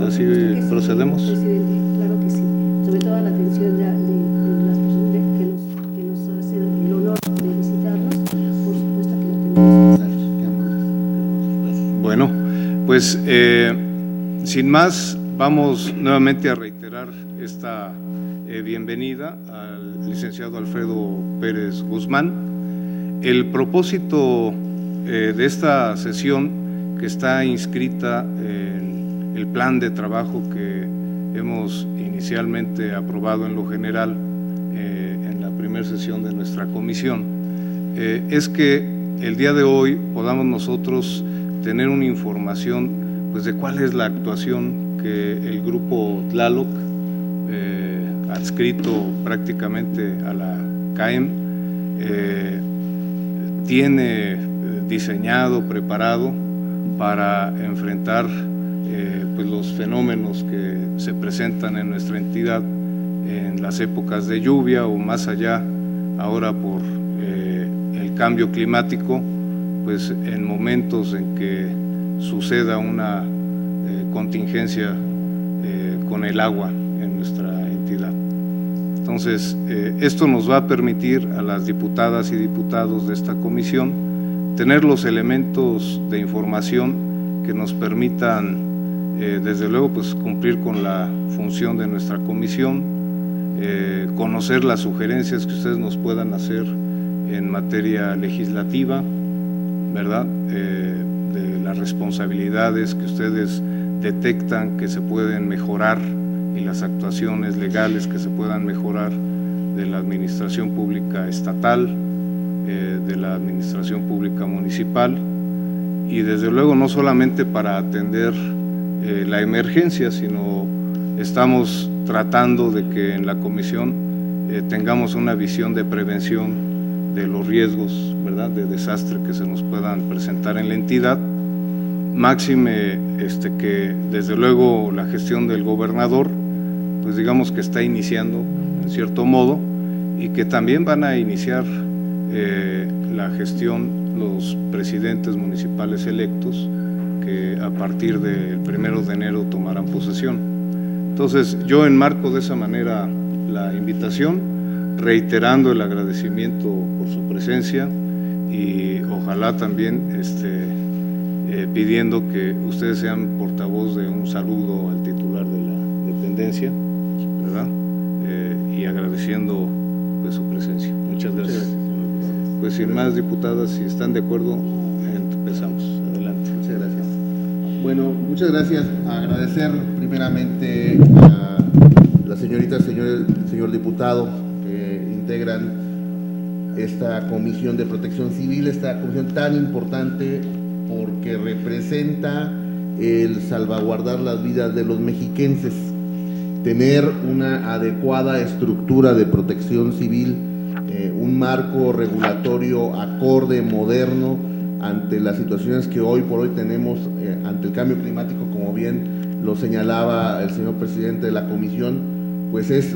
así procedemos. Presidente, claro que sí. Sobre todo la atención de las personas que nos hacen el honor de visitarnos, por supuesto que lo tenemos. Bueno, pues sin más, vamos nuevamente a reiterar esta bienvenida al licenciado Alfredo Pérez Guzmán. El propósito de esta sesión, que está inscrita en el plan de trabajo que hemos inicialmente aprobado en lo general en la primera sesión de nuestra comisión, es que el día de hoy podamos nosotros tener una información pues de cuál es la actuación que el grupo Tlaloc, adscrito prácticamente a la CAEM, tiene diseñado, preparado para enfrentar pues los fenómenos que se presentan en nuestra entidad en las épocas de lluvia o más allá, ahora por el cambio climático, pues en momentos en que suceda una contingencia con el agua en nuestra entidad. Entonces, esto nos va a permitir a las diputadas y diputados de esta comisión tener los elementos de información que nos permitan, desde luego, pues cumplir con la función de nuestra comisión, conocer las sugerencias que ustedes nos puedan hacer en materia legislativa, ¿verdad?, de las responsabilidades que ustedes detectan que se pueden mejorar y las actuaciones legales que se puedan mejorar de la administración pública estatal, de la administración pública municipal, y desde luego no solamente para atender la emergencia, sino estamos tratando de que en la comisión tengamos una visión de prevención de los riesgos, ¿verdad?, de desastre que se nos puedan presentar en la entidad, máxime que desde luego la gestión del gobernador, pues digamos que está iniciando en cierto modo, y que también van a iniciar la gestión los presidentes municipales electos, que a partir del 1 de enero tomarán posesión. Entonces, yo enmarco de esa manera la invitación, reiterando el agradecimiento por su presencia y ojalá también pidiendo que ustedes sean portavoz de un saludo al titular de la dependencia, ¿verdad? Y agradeciendo pues su presencia. Muchas gracias. Pues sin más, diputadas, si están de acuerdo, empezamos. Adelante. Muchas gracias. Bueno, muchas gracias. Agradecer primeramente a las señoritas, señor diputado, que integran esta Comisión de Protección Civil, esta comisión tan importante porque representa el salvaguardar las vidas de los mexiquenses, tener una adecuada estructura de protección civil, un marco regulatorio acorde, moderno, ante las situaciones que hoy por hoy tenemos ante el cambio climático, como bien lo señalaba el señor presidente de la comisión, pues es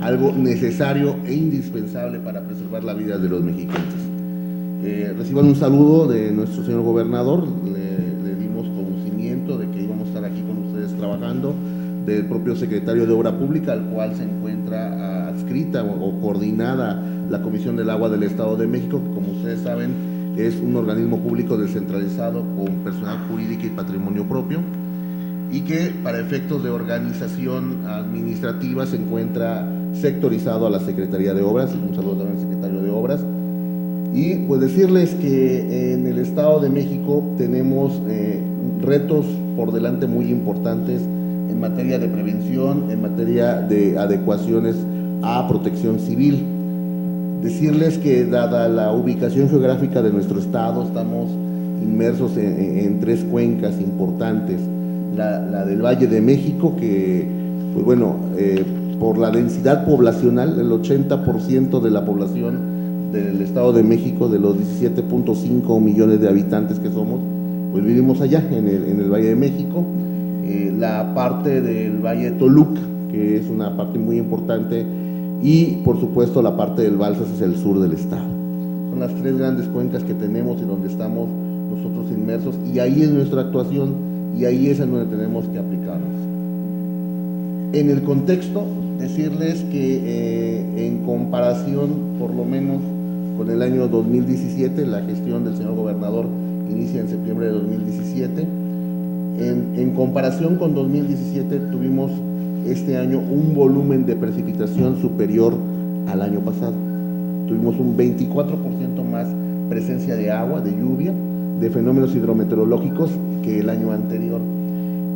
algo necesario e indispensable para preservar la vida de los mexiquenses. Reciban un saludo de nuestro señor gobernador, le dimos conocimiento de que íbamos a estar aquí con ustedes trabajando, del propio secretario de Obra Pública, al cual se encuentra adscrita o coordinada la Comisión del Agua del Estado de México, que como ustedes saben es un organismo público descentralizado con personal jurídico y patrimonio propio, y que para efectos de organización administrativa se encuentra sectorizado a la Secretaría de Obras. Un saludo también al secretario de Obras. Y pues decirles que en el Estado de México tenemos retos por delante muy importantes en materia de prevención, en materia de adecuaciones a protección civil. Decirles que dada la ubicación geográfica de nuestro estado, estamos inmersos en tres cuencas importantes. La del Valle de México, que pues bueno, por la densidad poblacional, el 80% de la población del Estado de México, de los 17.5 millones de habitantes que somos, pues vivimos allá en el Valle de México. La parte del Valle de Toluca, que es una parte muy importante, y por supuesto la parte del Balsas es el sur del estado. Son las tres grandes cuencas que tenemos y donde estamos nosotros inmersos, y ahí es nuestra actuación, y ahí es en donde tenemos que aplicar ubicarnos. En el contexto, decirles que en comparación, por lo menos con el año 2017, la gestión del señor gobernador inicia en septiembre de 2017, en comparación con 2017 tuvimos este año un volumen de precipitación superior al año pasado. Tuvimos un 24% más presencia de agua, de lluvia, de fenómenos hidrometeorológicos que el año anterior.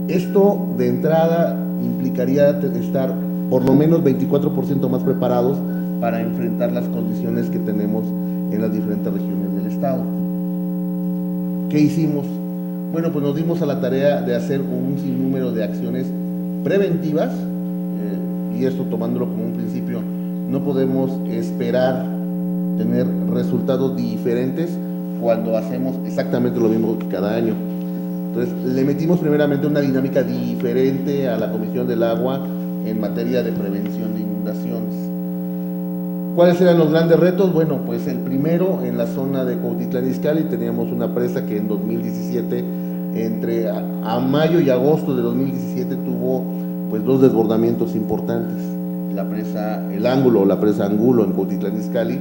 Esto de entrada implicaría estar por lo menos 24% más preparados para enfrentar las condiciones que tenemos en las diferentes regiones del estado. ¿Qué hicimos? Bueno, pues nos dimos a la tarea de hacer un sinnúmero de acciones preventivas, y esto tomándolo como un principio, no podemos esperar tener resultados diferentes cuando hacemos exactamente lo mismo que cada año. Entonces, le metimos primeramente una dinámica diferente a la Comisión del Agua en materia de prevención de inundaciones. ¿Cuáles eran los grandes retos? Bueno, pues el primero, en la zona de Cuautitlán Izcalli teníamos una presa que en 2017, entre a mayo y agosto de 2017, tuvo pues dos desbordamientos importantes. La presa El Ángulo, o la presa Angulo en Cuautitlán Izcalli,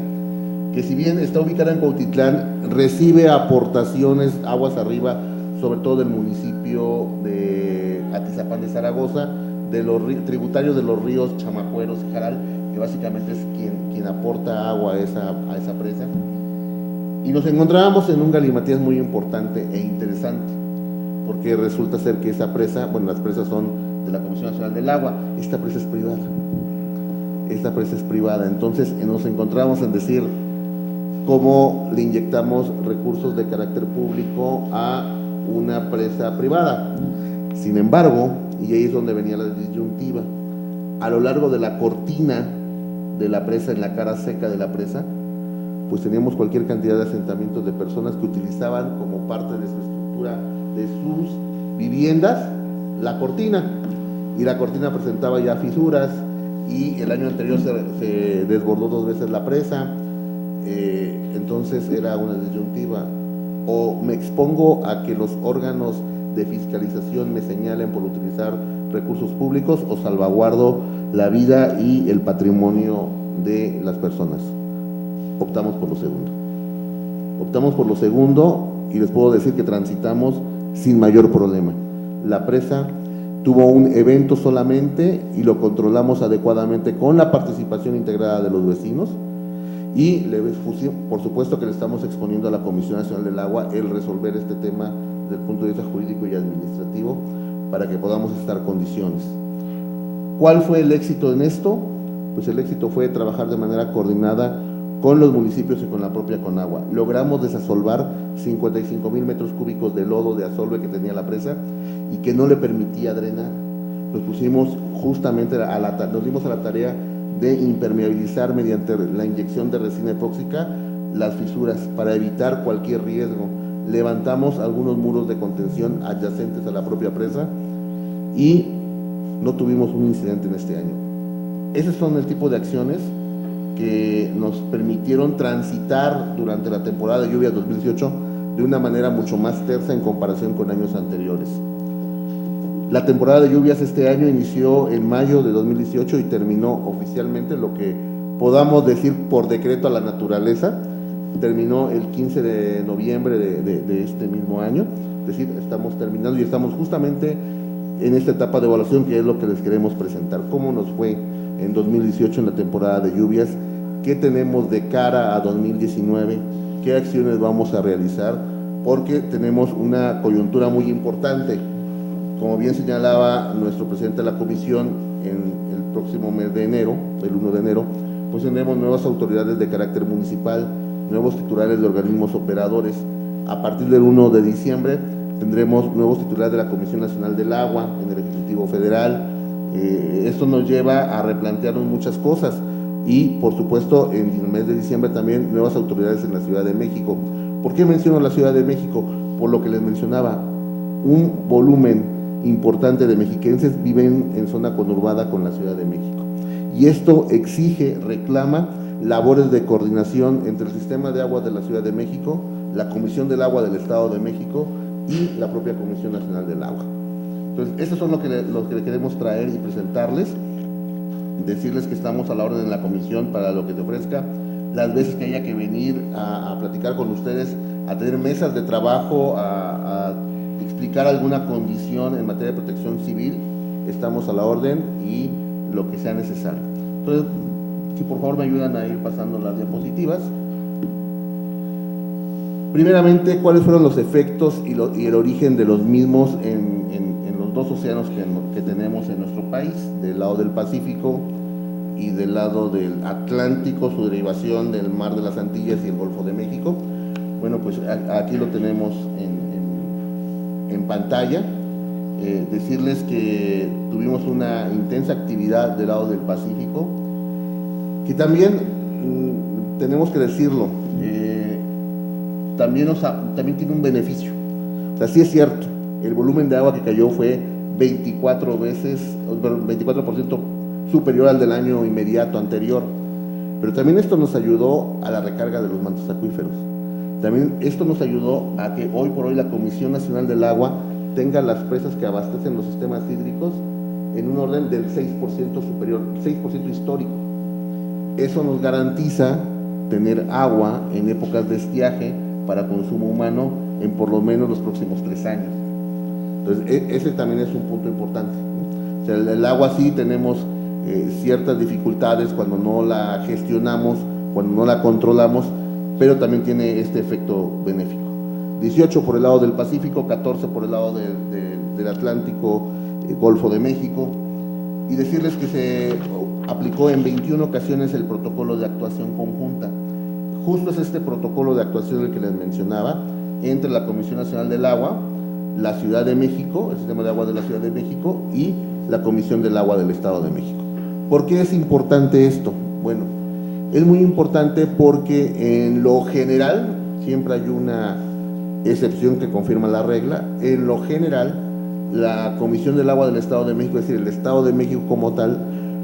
que si bien está ubicada en Cuautitlán, recibe aportaciones aguas arriba, sobre todo del municipio de Atizapán de Zaragoza, de los tributarios de los ríos Chamacueros y Jaral, que básicamente es quien aporta agua a esa presa. Y nos encontrábamos en un galimatías muy importante e interesante, porque resulta ser que esa presa, bueno, las presas son de la Comisión Nacional del Agua, esta presa es privada. Esta presa es privada, entonces nos encontramos en decir cómo le inyectamos recursos de carácter público a una presa privada. Sin embargo, y ahí es donde venía la disyuntiva, a lo largo de la cortina de la presa, en la cara seca de la presa, pues teníamos cualquier cantidad de asentamientos de personas que utilizaban como parte de su estructura, de sus viviendas, la cortina, y la cortina presentaba ya fisuras, y el año anterior se desbordó 2 veces la presa. Entonces era una disyuntiva: o me expongo a que los órganos de fiscalización me señalen por utilizar recursos públicos, o salvaguardo la vida y el patrimonio de las personas. Optamos por lo segundo. Optamos por lo segundo, y les puedo decir que transitamos sin mayor problema. La presa tuvo un evento solamente y lo controlamos adecuadamente con la participación integrada de los vecinos, y por supuesto que le estamos exponiendo a la Comisión Nacional del Agua el resolver este tema desde el punto de vista jurídico y administrativo para que podamos estar en condiciones. ¿Cuál fue el éxito en esto? Pues el éxito fue trabajar de manera coordinada con los municipios y con la propia Conagua. Logramos desasolvar 55,000 metros cúbicos de lodo de asolve que tenía la presa y que no le permitía drenar. Nos pusimos justamente nos dimos a la tarea de impermeabilizar mediante la inyección de resina epóxica las fisuras para evitar cualquier riesgo. Levantamos algunos muros de contención adyacentes a la propia presa y no tuvimos un incidente en este año. Esos son el tipo de acciones que nos permitieron transitar durante la temporada de lluvia 2018 de una manera mucho más tersa en comparación con años anteriores. La temporada de lluvias este año inició en mayo de 2018 y terminó oficialmente, lo que podamos decir por decreto a la naturaleza, terminó el 15 de noviembre de este mismo año. Es decir, estamos terminando y estamos justamente en esta etapa de evaluación, que es lo que les queremos presentar. ¿Cómo nos fue en 2018 en la temporada de lluvias? ¿Qué tenemos de cara a 2019? ¿Qué acciones vamos a realizar? Porque tenemos una coyuntura muy importante. Como bien señalaba nuestro presidente de la comisión, en el próximo mes de enero, el 1 de enero, pues tendremos nuevas autoridades de carácter municipal, nuevos titulares de organismos operadores. A partir del 1 de diciembre tendremos nuevos titulares de la Comisión Nacional del Agua en el Ejecutivo Federal. Esto nos lleva a replantearnos muchas cosas y, por supuesto, en el mes de diciembre también nuevas autoridades en la Ciudad de México. ¿Por qué menciono la Ciudad de México? Por lo que les mencionaba, un volumen importante de mexiquenses viven en zona conurbada con la Ciudad de México, y esto exige, reclama labores de coordinación entre el Sistema de Aguas de la Ciudad de México, la Comisión del Agua del Estado de México y la propia Comisión Nacional del Agua. Entonces, estos son lo que le queremos traer y presentarles, decirles que estamos a la orden en la comisión para lo que te ofrezca, las veces que haya que venir a platicar con ustedes, a tener mesas de trabajo, a explicar alguna condición en materia de protección civil, estamos a la orden y lo que sea necesario. Entonces, si por favor me ayudan a ir pasando las diapositivas. Primeramente, ¿cuáles fueron los efectos y el origen de los mismos en los dos océanos que tenemos en nuestro país, del lado del Pacífico y del lado del Atlántico, su derivación del Mar de las Antillas y el Golfo de México? Bueno, pues aquí lo tenemos en pantalla. Decirles que tuvimos una intensa actividad del lado del Pacífico, que también tenemos que decirlo, también tiene un beneficio. O sea, sí es cierto, el volumen de agua que cayó fue 24% superior al del año inmediato anterior, pero también esto nos ayudó a la recarga de los mantos acuíferos. También esto nos ayudó a que hoy por hoy la Comisión Nacional del Agua tenga las presas que abastecen los sistemas hídricos en un orden del 6% superior, 6% histórico. Eso nos garantiza tener agua en épocas de estiaje para consumo humano en por lo menos los próximos 3 años. Entonces, ese también es un punto importante. O sea, el agua sí tenemos ciertas dificultades cuando no la gestionamos, cuando no la controlamos, pero también tiene este efecto benéfico. 18 por el lado del Pacífico, 14 por el lado del Atlántico, Golfo de México, y decirles que se aplicó en 21 ocasiones el protocolo de actuación conjunta. Justo es este protocolo de actuación el que les mencionaba, entre la Comisión Nacional del Agua, la Ciudad de México, el Sistema de Agua de la Ciudad de México y la Comisión del Agua del Estado de México. ¿Por qué es importante esto? Bueno, es muy importante porque en lo general, siempre hay una excepción que confirma la regla, en lo general, la Comisión del Agua del Estado de México, es decir, el Estado de México como tal,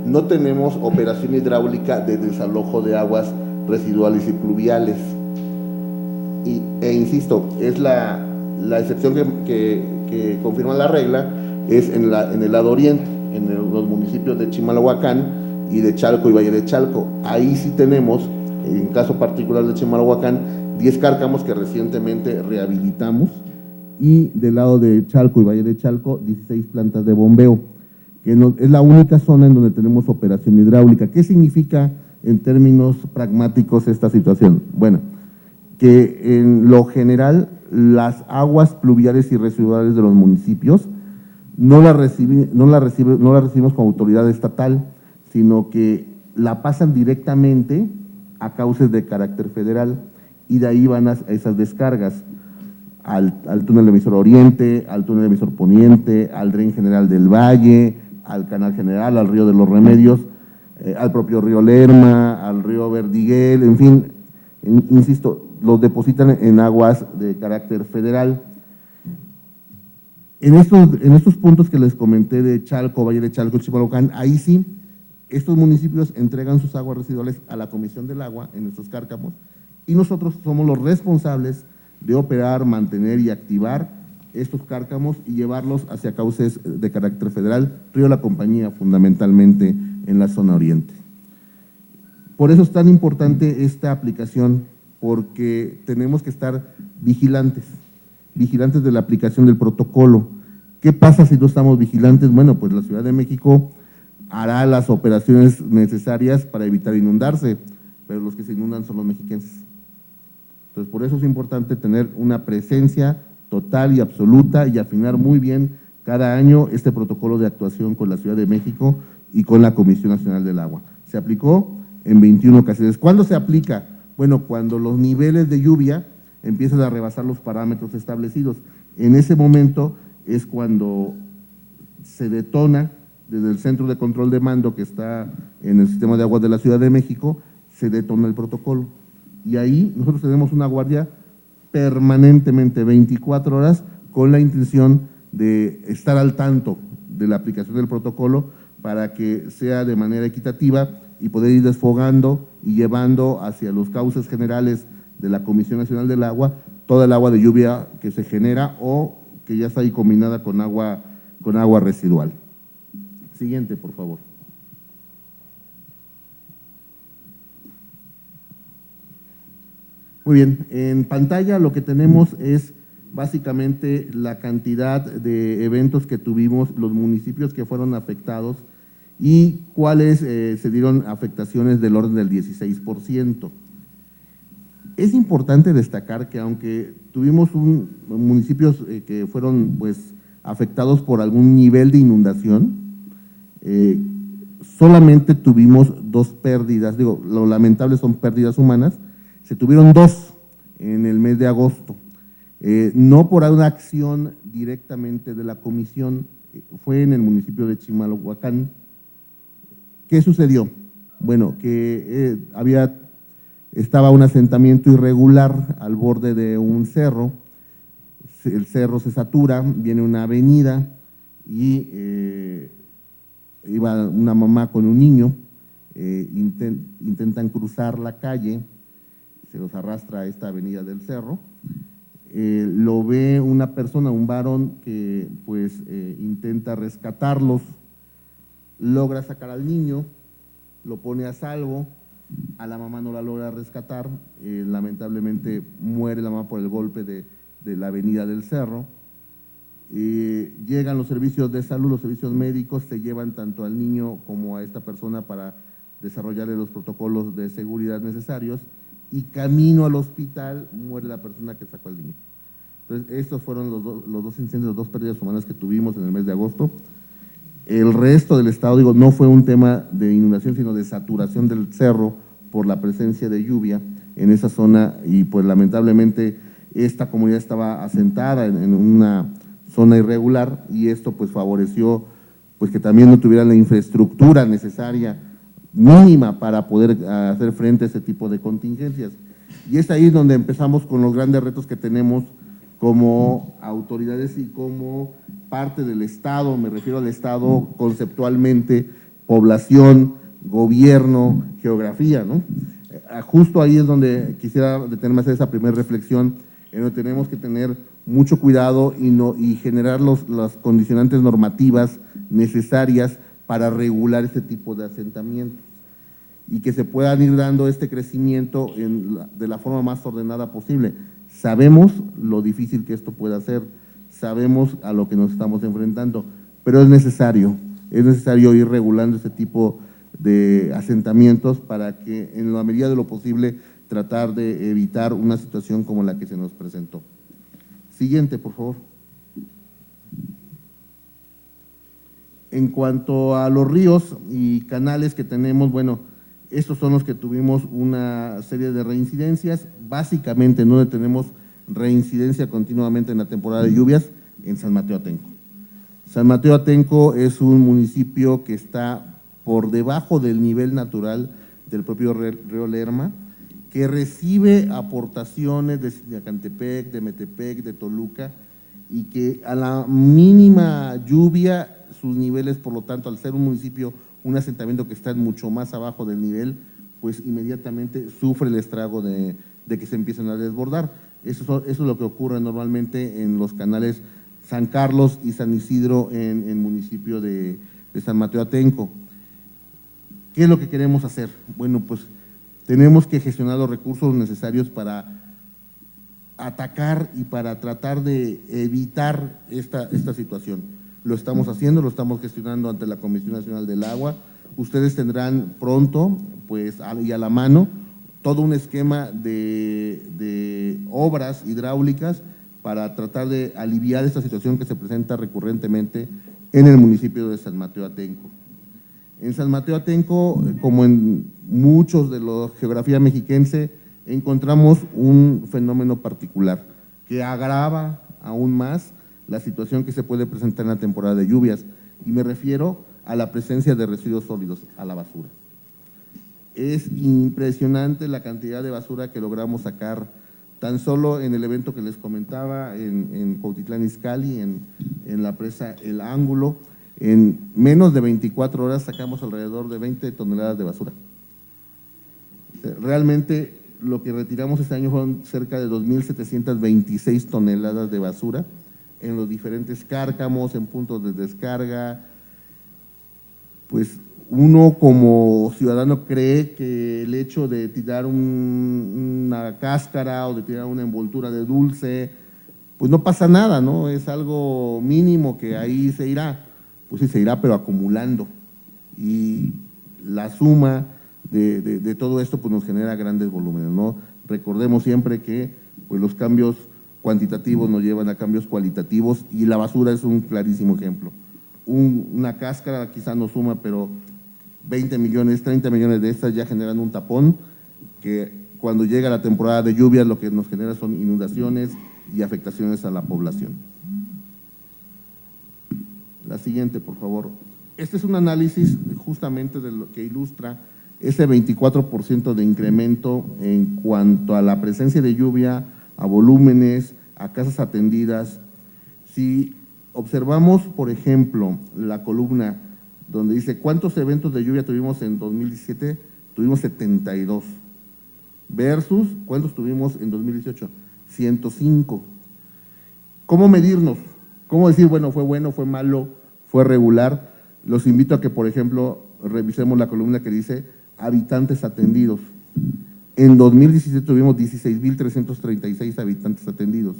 no tenemos operación hidráulica de desalojo de aguas residuales y pluviales. Insisto, es la excepción que confirma la regla, es en el lado oriente, en los municipios de Chimalhuacán y de Chalco y Valle de Chalco. Ahí sí tenemos, en caso particular de Chimalhuacán, 10 cárcamos que recientemente rehabilitamos, y del lado de Chalco y Valle de Chalco, 16 plantas de bombeo, que es la única zona en donde tenemos operación hidráulica. ¿Qué significa en términos pragmáticos esta situación? Bueno, que en lo general las aguas pluviales y residuales de los municipios no las recibimos como autoridad estatal, sino que la pasan directamente a cauces de carácter federal, y de ahí van a esas descargas al túnel emisor Oriente, al túnel emisor Poniente, al Dren General del Valle, al Canal General, al Río de los Remedios, al propio río Lerma, al río Verdiguel, en fin, insisto, los depositan en aguas de carácter federal. En estos puntos que les comenté de Chalco, Valle de Chalco, Chimalhuacán, ahí sí, estos municipios entregan sus aguas residuales a la Comisión del Agua en nuestros cárcamos, y nosotros somos los responsables de operar, mantener y activar estos cárcamos y llevarlos hacia cauces de carácter federal, Río La Compañía fundamentalmente en la zona oriente. Por eso es tan importante esta aplicación, porque tenemos que estar vigilantes de la aplicación del protocolo. ¿Qué pasa si no estamos vigilantes? Bueno, pues la Ciudad de México hará las operaciones necesarias para evitar inundarse, pero los que se inundan son los mexiquenses. Entonces, por eso es importante tener una presencia total y absoluta y afinar muy bien cada año este protocolo de actuación con la Ciudad de México y con la Comisión Nacional del Agua. Se aplicó en 21 ocasiones. ¿Cuándo se aplica? Bueno, cuando los niveles de lluvia empiezan a rebasar los parámetros establecidos. En ese momento es cuando se detona desde el Centro de Control de Mando que está en el Sistema de Aguas de la Ciudad de México, se detona el protocolo. Y ahí nosotros tenemos una guardia permanentemente, 24 horas, con la intención de estar al tanto de la aplicación del protocolo para que sea de manera equitativa y poder ir desfogando y llevando hacia los cauces generales de la Comisión Nacional del Agua toda el agua de lluvia que se genera o que ya está ahí combinada con agua con agua residual. Siguiente, por favor. Muy bien, en pantalla lo que tenemos es básicamente la cantidad de eventos que tuvimos, los municipios que fueron afectados y cuáles se dieron afectaciones del orden del 16%. Es importante destacar que aunque tuvimos municipios que fueron pues afectados por algún nivel de inundación, solamente tuvimos 2 pérdidas, digo, lo lamentable son pérdidas humanas, se tuvieron 2 en el mes de agosto, no por una acción directamente de la comisión, fue en el municipio de Chimalhuacán. ¿Qué sucedió? Bueno, que estaba un asentamiento irregular al borde de un cerro, el cerro se satura, viene una avenida y iba una mamá con un niño, intentan cruzar la calle, se los arrastra a esta avenida del cerro, lo ve una persona, un varón que pues intenta rescatarlos, logra sacar al niño, lo pone a salvo, a la mamá no la logra rescatar, lamentablemente muere la mamá por el golpe de la avenida del cerro. Llegan los servicios de salud, los servicios médicos, se llevan tanto al niño como a esta persona para desarrollarle los protocolos de seguridad necesarios y camino al hospital muere la persona que sacó al niño. Entonces, estos fueron los dos incendios, las 2 pérdidas humanas que tuvimos en el mes de agosto. El resto del estado, digo, no fue un tema de inundación, sino de saturación del cerro por la presencia de lluvia en esa zona y pues lamentablemente esta comunidad estaba asentada en una zona irregular y esto pues favoreció pues que también no tuvieran la infraestructura necesaria mínima para poder hacer frente a ese tipo de contingencias. Y es ahí donde empezamos con los grandes retos que tenemos como autoridades y como parte del Estado, me refiero al Estado conceptualmente, población, gobierno, geografía, ¿no? Justo ahí es donde quisiera detenerme a hacer esa primera reflexión, en donde tenemos que tener mucho cuidado y generar las condicionantes normativas necesarias para regular este tipo de asentamientos y que se puedan ir dando este crecimiento de la forma más ordenada posible. Sabemos lo difícil que esto puede ser, sabemos a lo que nos estamos enfrentando, pero es necesario ir regulando este tipo de asentamientos para que en la medida de lo posible tratar de evitar una situación como la que se nos presentó. Siguiente, por favor. En cuanto a los ríos y canales que tenemos, bueno, estos son los que tuvimos una serie de reincidencias, básicamente no tenemos reincidencia continuamente en la temporada de lluvias en San Mateo Atenco. San Mateo Atenco es un municipio que está por debajo del nivel natural del propio río Lerma, que recibe aportaciones de Sinacantepec, de Metepec, de Toluca, y que a la mínima lluvia sus niveles, por lo tanto, al ser un municipio, un asentamiento que está mucho más abajo del nivel, pues inmediatamente sufre el estrago de que se empiezan a desbordar. Eso es lo que ocurre normalmente en los canales San Carlos y San Isidro en el municipio de San Mateo Atenco. ¿Qué es lo que queremos hacer? Bueno, pues tenemos que gestionar los recursos necesarios para atacar y para tratar de evitar esta situación. Lo estamos haciendo, lo estamos gestionando ante la Comisión Nacional del Agua. Ustedes tendrán pronto, pues, y a la mano, todo un esquema de obras hidráulicas para tratar de aliviar esta situación que se presenta recurrentemente en el municipio de San Mateo Atenco. En San Mateo Atenco, como en muchos de la geografía mexiquense, encontramos un fenómeno particular que agrava aún más la situación que se puede presentar en la temporada de lluvias, y me refiero a la presencia de residuos sólidos, a la basura. Es impresionante la cantidad de basura que logramos sacar, tan solo en el evento que les comentaba en Cuautitlán Izcalli, en la presa El Ángulo, en menos de 24 horas sacamos alrededor de 20 toneladas de basura. Realmente lo que retiramos este año fueron cerca de 2.726 toneladas de basura, en los diferentes cárcamos, en puntos de descarga. Pues uno como ciudadano cree que el hecho de tirar una cáscara o de tirar una envoltura de dulce, pues no pasa nada, ¿no? Es algo mínimo que ahí se irá, pues sí se irá, pero acumulando. Y la suma de todo esto pues nos genera grandes volúmenes, ¿no? Recordemos siempre que pues los cambios cuantitativos nos llevan a cambios cualitativos y la basura es un clarísimo ejemplo. Una cáscara quizá no suma, pero 20 millones, 30 millones de estas ya generan un tapón que cuando llega la temporada de lluvias lo que nos genera son inundaciones y afectaciones a la población. La siguiente, por favor. Este es un análisis justamente de lo que ilustra ese 24% de incremento en cuanto a la presencia de lluvia, a volúmenes, a casas atendidas. Si observamos, por ejemplo, la columna donde dice ¿cuántos eventos de lluvia tuvimos en 2017? Tuvimos 72. Versus, ¿cuántos tuvimos en 2018? 105. ¿Cómo medirnos? ¿Cómo decir, bueno, fue malo, fue regular? Los invito a que, por ejemplo, revisemos la columna que dice habitantes atendidos. En 2017 tuvimos 16,336 habitantes atendidos.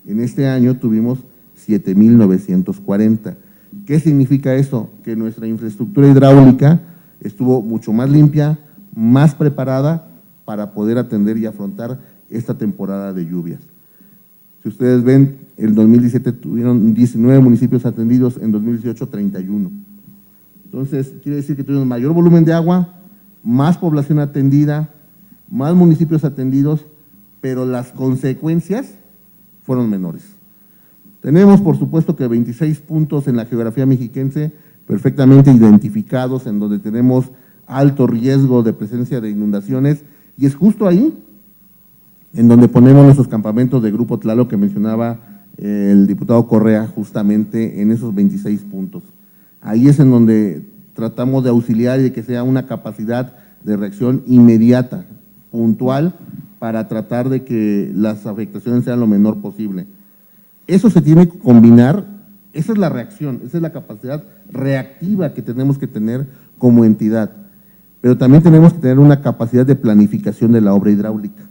En este año tuvimos 7,940. ¿Qué significa eso? Que nuestra infraestructura hidráulica estuvo mucho más limpia, más preparada para poder atender y afrontar esta temporada de lluvias. Si ustedes ven, en 2017 tuvieron 19 municipios atendidos, en 2018 31. Entonces, quiere decir que tuvimos mayor volumen de agua, más población atendida, más municipios atendidos, pero las consecuencias fueron menores. Tenemos, por supuesto, que 26 puntos en la geografía mexiquense perfectamente identificados, en donde tenemos alto riesgo de presencia de inundaciones, y es justo ahí en donde ponemos nuestros campamentos de Grupo Tlaloc que mencionaba el diputado Correa, justamente en esos 26 puntos. Ahí es en donde tratamos de auxiliar y de que sea una capacidad de reacción inmediata, puntual, para tratar de que las afectaciones sean lo menor posible. Eso se tiene que combinar, esa es la reacción, esa es la capacidad reactiva que tenemos que tener como entidad, pero también tenemos que tener una capacidad de planificación de la obra hidráulica.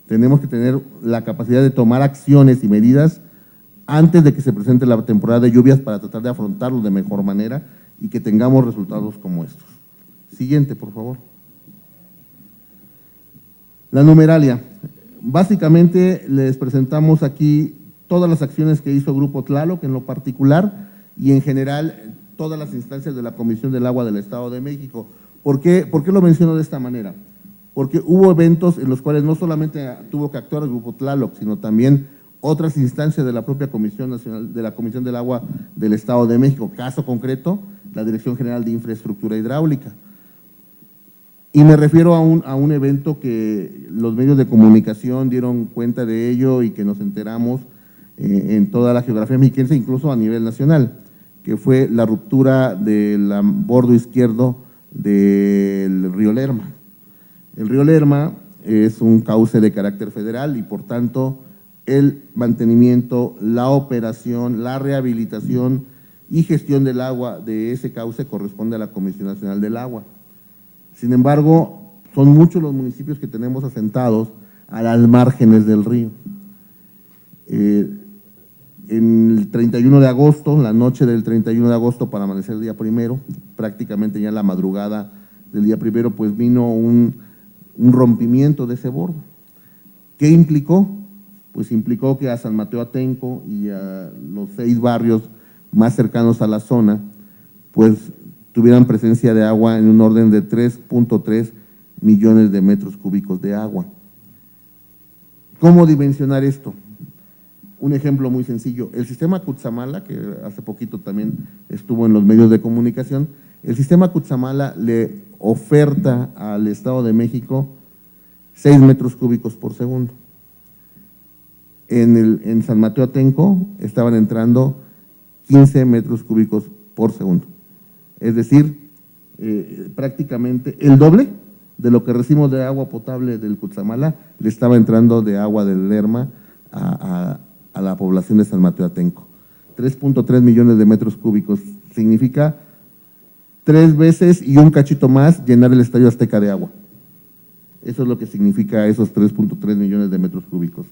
Tenemos que tener la capacidad de tomar acciones y medidas antes de que se presente la temporada de lluvias para tratar de afrontarlo de mejor manera y que tengamos resultados como estos. Siguiente, por favor. La numeralia. Básicamente les presentamos aquí todas las acciones que hizo Grupo Tlaloc en lo particular y en general todas las instancias de la Comisión del Agua del Estado de México. ¿Por qué lo menciono de esta manera? Porque hubo eventos en los cuales no solamente tuvo que actuar el Grupo Tlaloc, sino también otras instancias de la propia Comisión Nacional, de la Comisión del Agua del Estado de México, caso concreto, la Dirección General de Infraestructura Hidráulica. Y me refiero a un evento que los medios de comunicación dieron cuenta de ello y que nos enteramos en toda la geografía mexiquense, incluso a nivel nacional, que fue la ruptura del bordo izquierdo del río Lerma. El río Lerma es un cauce de carácter federal y por tanto el mantenimiento, la operación, la rehabilitación y gestión del agua de ese cauce corresponde a la Comisión Nacional del Agua. Sin embargo, son muchos los municipios que tenemos asentados a las márgenes del río. En el 31 de agosto, la noche del 31 de agosto para amanecer el día primero, prácticamente ya en la madrugada del día primero, pues vino un rompimiento de ese bordo. ¿Qué implicó? Pues implicó que a San Mateo Atenco y a los 6 barrios más cercanos a la zona, pues tuvieran presencia de agua en un orden de 3.3 millones de metros cúbicos de agua. ¿Cómo dimensionar esto? Un ejemplo muy sencillo, el sistema Cutzamala, que hace poquito también estuvo en los medios de comunicación, el sistema Cutzamala le oferta al Estado de México 6 metros cúbicos por segundo. En San Mateo Atenco estaban entrando 15 metros cúbicos por segundo. Es decir, prácticamente el doble de lo que recibimos de agua potable del Cutzamala le estaba entrando de agua del Lerma a a la población de San Mateo Atenco. 3.3 millones de metros cúbicos significa 3 veces y un cachito más llenar el Estadio Azteca de agua. Eso es lo que significa esos 3.3 millones de metros cúbicos.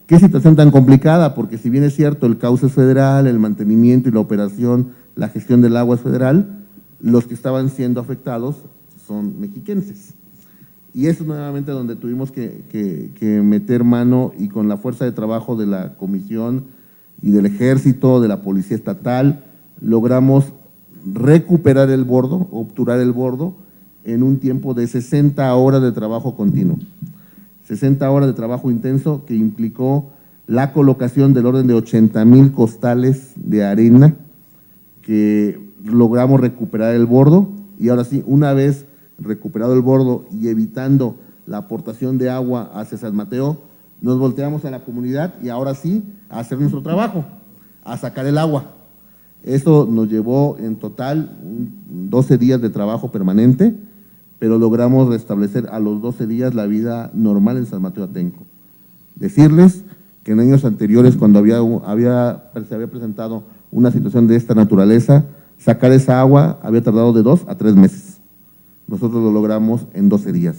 ¿Qué situación tan complicada? Porque si bien es cierto, el cauce es federal, el mantenimiento y la operación, la gestión del agua es federal, los que estaban siendo afectados son mexiquenses. Y eso es nuevamente donde tuvimos que meter mano, y con la fuerza de trabajo de la Comisión y del Ejército, de la Policía Estatal, logramos recuperar el bordo, obturar el bordo, en un tiempo de 60 horas de trabajo continuo. 60 horas de trabajo intenso que implicó la colocación del orden de 80,000 costales de arena, que logramos recuperar el bordo, y ahora sí, una vez recuperado el bordo y evitando la aportación de agua hacia San Mateo, nos volteamos a la comunidad y ahora sí a hacer nuestro trabajo, a sacar el agua. Eso nos llevó en total 12 días de trabajo permanente, pero logramos restablecer a los 12 días la vida normal en San Mateo Atenco. Decirles que en años anteriores, cuando se había presentado una situación de esta naturaleza, sacar esa agua había tardado de 2 a 3 meses. Nosotros lo logramos en 12 días.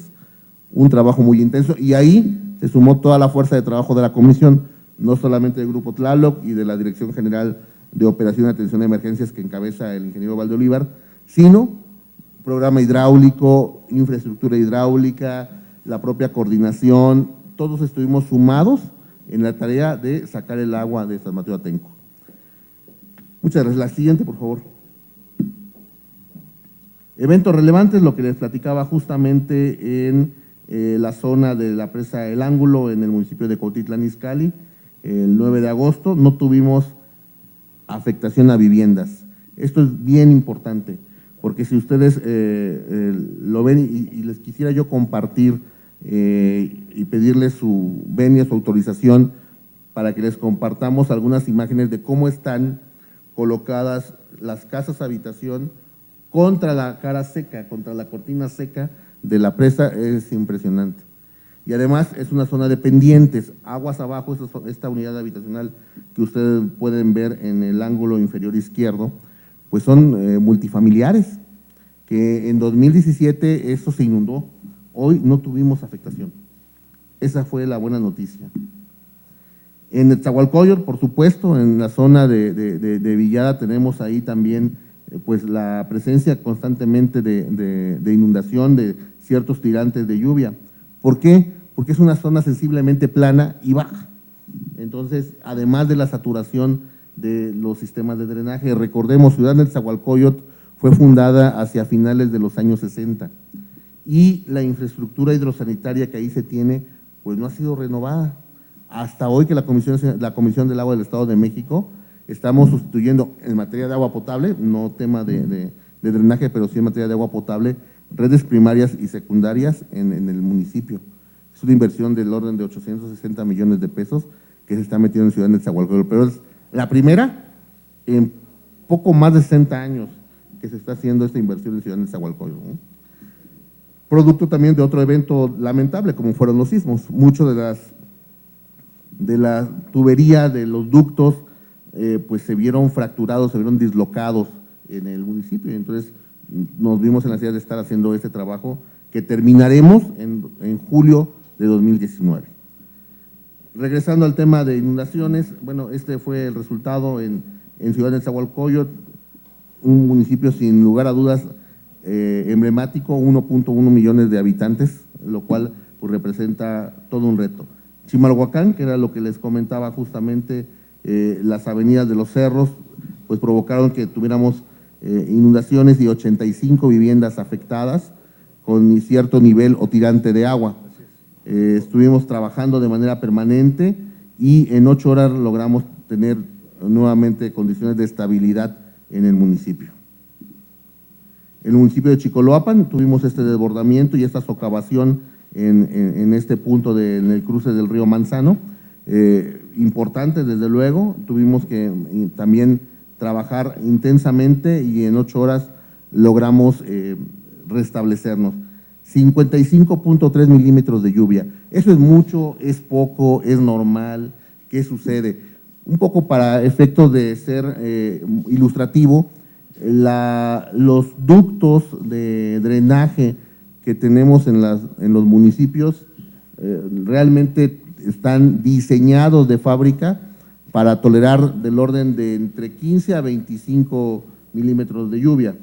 Un trabajo muy intenso, y ahí se sumó toda la fuerza de trabajo de la comisión, no solamente del Grupo Tlaloc y de la Dirección General de Operación y Atención a Emergencias que encabeza el ingeniero Valdeolívar, sino programa hidráulico, infraestructura hidráulica, la propia coordinación, todos estuvimos sumados en la tarea de sacar el agua de San Mateo Atenco. Muchas gracias. La siguiente, por favor. Eventos relevantes, lo que les platicaba justamente en la zona de la presa El Ángulo, en el municipio de Cuautitlán Izcalli, el 9 de agosto, no tuvimos afectación a viviendas. Esto es bien importante, porque si ustedes lo ven, y les quisiera yo compartir y pedirles su venia, su autorización, para que les compartamos algunas imágenes de cómo están colocadas las casas habitación contra la cara seca, contra la cortina seca de la presa. Es impresionante. Y además es una zona de pendientes, aguas abajo. Esta unidad habitacional que ustedes pueden ver en el ángulo inferior izquierdo, pues son multifamiliares, que en 2017 eso se inundó. Hoy no tuvimos afectación. Esa fue la buena noticia. En Netzahualcóyotl, por supuesto, en la zona de Villada, tenemos ahí también pues la presencia constantemente de inundación, de ciertos tirantes de lluvia. ¿Por qué? Porque es una zona sensiblemente plana y baja. Entonces, además de la saturación de los sistemas de drenaje, recordemos, Ciudad Netzahualcóyotl fue fundada hacia finales de los años 60, y la infraestructura hidrosanitaria que ahí se tiene, pues no ha sido renovada. Hasta hoy que la Comisión del Agua del Estado de México estamos sustituyendo en materia de agua potable, no tema de drenaje, pero sí en materia de agua potable, redes primarias y secundarias en el municipio. Es una inversión del orden de 860 millones de pesos que se está metiendo en Ciudad Netzahualcóyotl, pero es la primera en poco más de 60 años que se está haciendo esta inversión en Ciudad Netzahualcóyotl, ¿no? Producto también de otro evento lamentable, como fueron los sismos. Mucho de la tubería, de los ductos, pues se vieron fracturados, se vieron dislocados en el municipio, y entonces nos vimos en la necesidad de estar haciendo este trabajo que terminaremos en julio de 2019. Regresando al tema de inundaciones, bueno, este fue el resultado en Ciudad Netzahualcóyotl, un municipio sin lugar a dudas emblemático, 1.1 millones de habitantes, lo cual pues representa todo un reto. Chimalhuacán, que era lo que les comentaba justamente, las avenidas de los cerros, pues provocaron que tuviéramos inundaciones y 85 viviendas afectadas con cierto nivel o tirante de agua. Estuvimos trabajando de manera permanente y en 8 horas logramos tener nuevamente condiciones de estabilidad en el municipio. En el municipio de Chicoloapan tuvimos este desbordamiento y esta socavación en este punto en el cruce del río Manzano, importante desde luego. Tuvimos que también trabajar intensamente y en 8 horas logramos restablecernos. 55.3 milímetros de lluvia. Eso es mucho, es poco, es normal. ¿Qué sucede? Un poco para efectos de ser ilustrativo, los ductos de drenaje que tenemos en los municipios realmente están diseñados de fábrica para tolerar del orden de entre 15 a 25 milímetros de lluvia.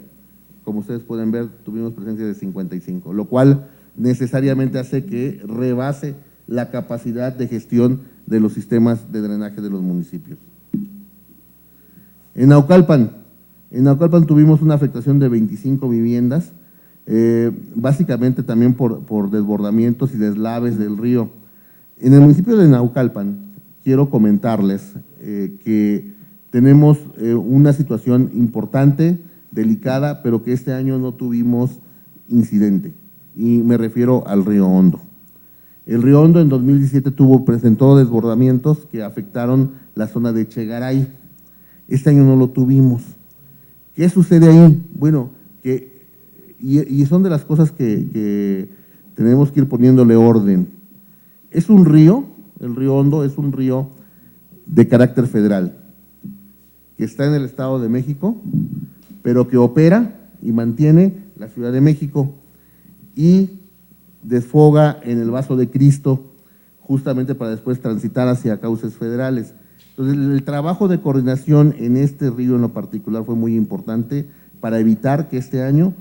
Como ustedes pueden ver, tuvimos presencia de 55, lo cual necesariamente hace que rebase la capacidad de gestión de los sistemas de drenaje de los municipios. En Naucalpan tuvimos una afectación de 25 viviendas, básicamente también por desbordamientos y deslaves del río. En el municipio de Naucalpan, quiero comentarles que tenemos una situación importante, delicada, pero que este año no tuvimos incidente, y me refiero al río Hondo. El río Hondo en 2017 presentó desbordamientos que afectaron la zona de Chegaray. Este año no lo tuvimos. ¿Qué sucede ahí? Bueno, y son de las cosas que tenemos que ir poniéndole orden. Es un río, el río Hondo es un río de carácter federal, que está en el Estado de México, pero que opera y mantiene la Ciudad de México y desfoga en el Vaso de Cristo, justamente para después transitar hacia cauces federales. Entonces, el trabajo de coordinación en este río en lo particular fue muy importante para evitar que este año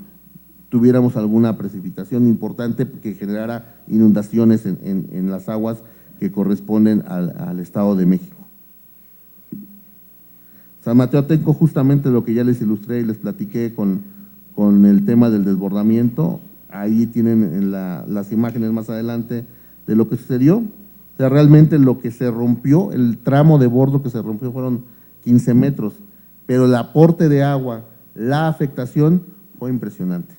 tuviéramos alguna precipitación importante que generara inundaciones en las aguas que corresponden al Estado de México. San Mateo Atenco, justamente lo que ya les ilustré y les platiqué con el tema del desbordamiento, ahí tienen las imágenes más adelante de lo que sucedió. O sea, realmente lo que se rompió, el tramo de bordo que se rompió fueron 15 metros, pero el aporte de agua, la afectación fue impresionante.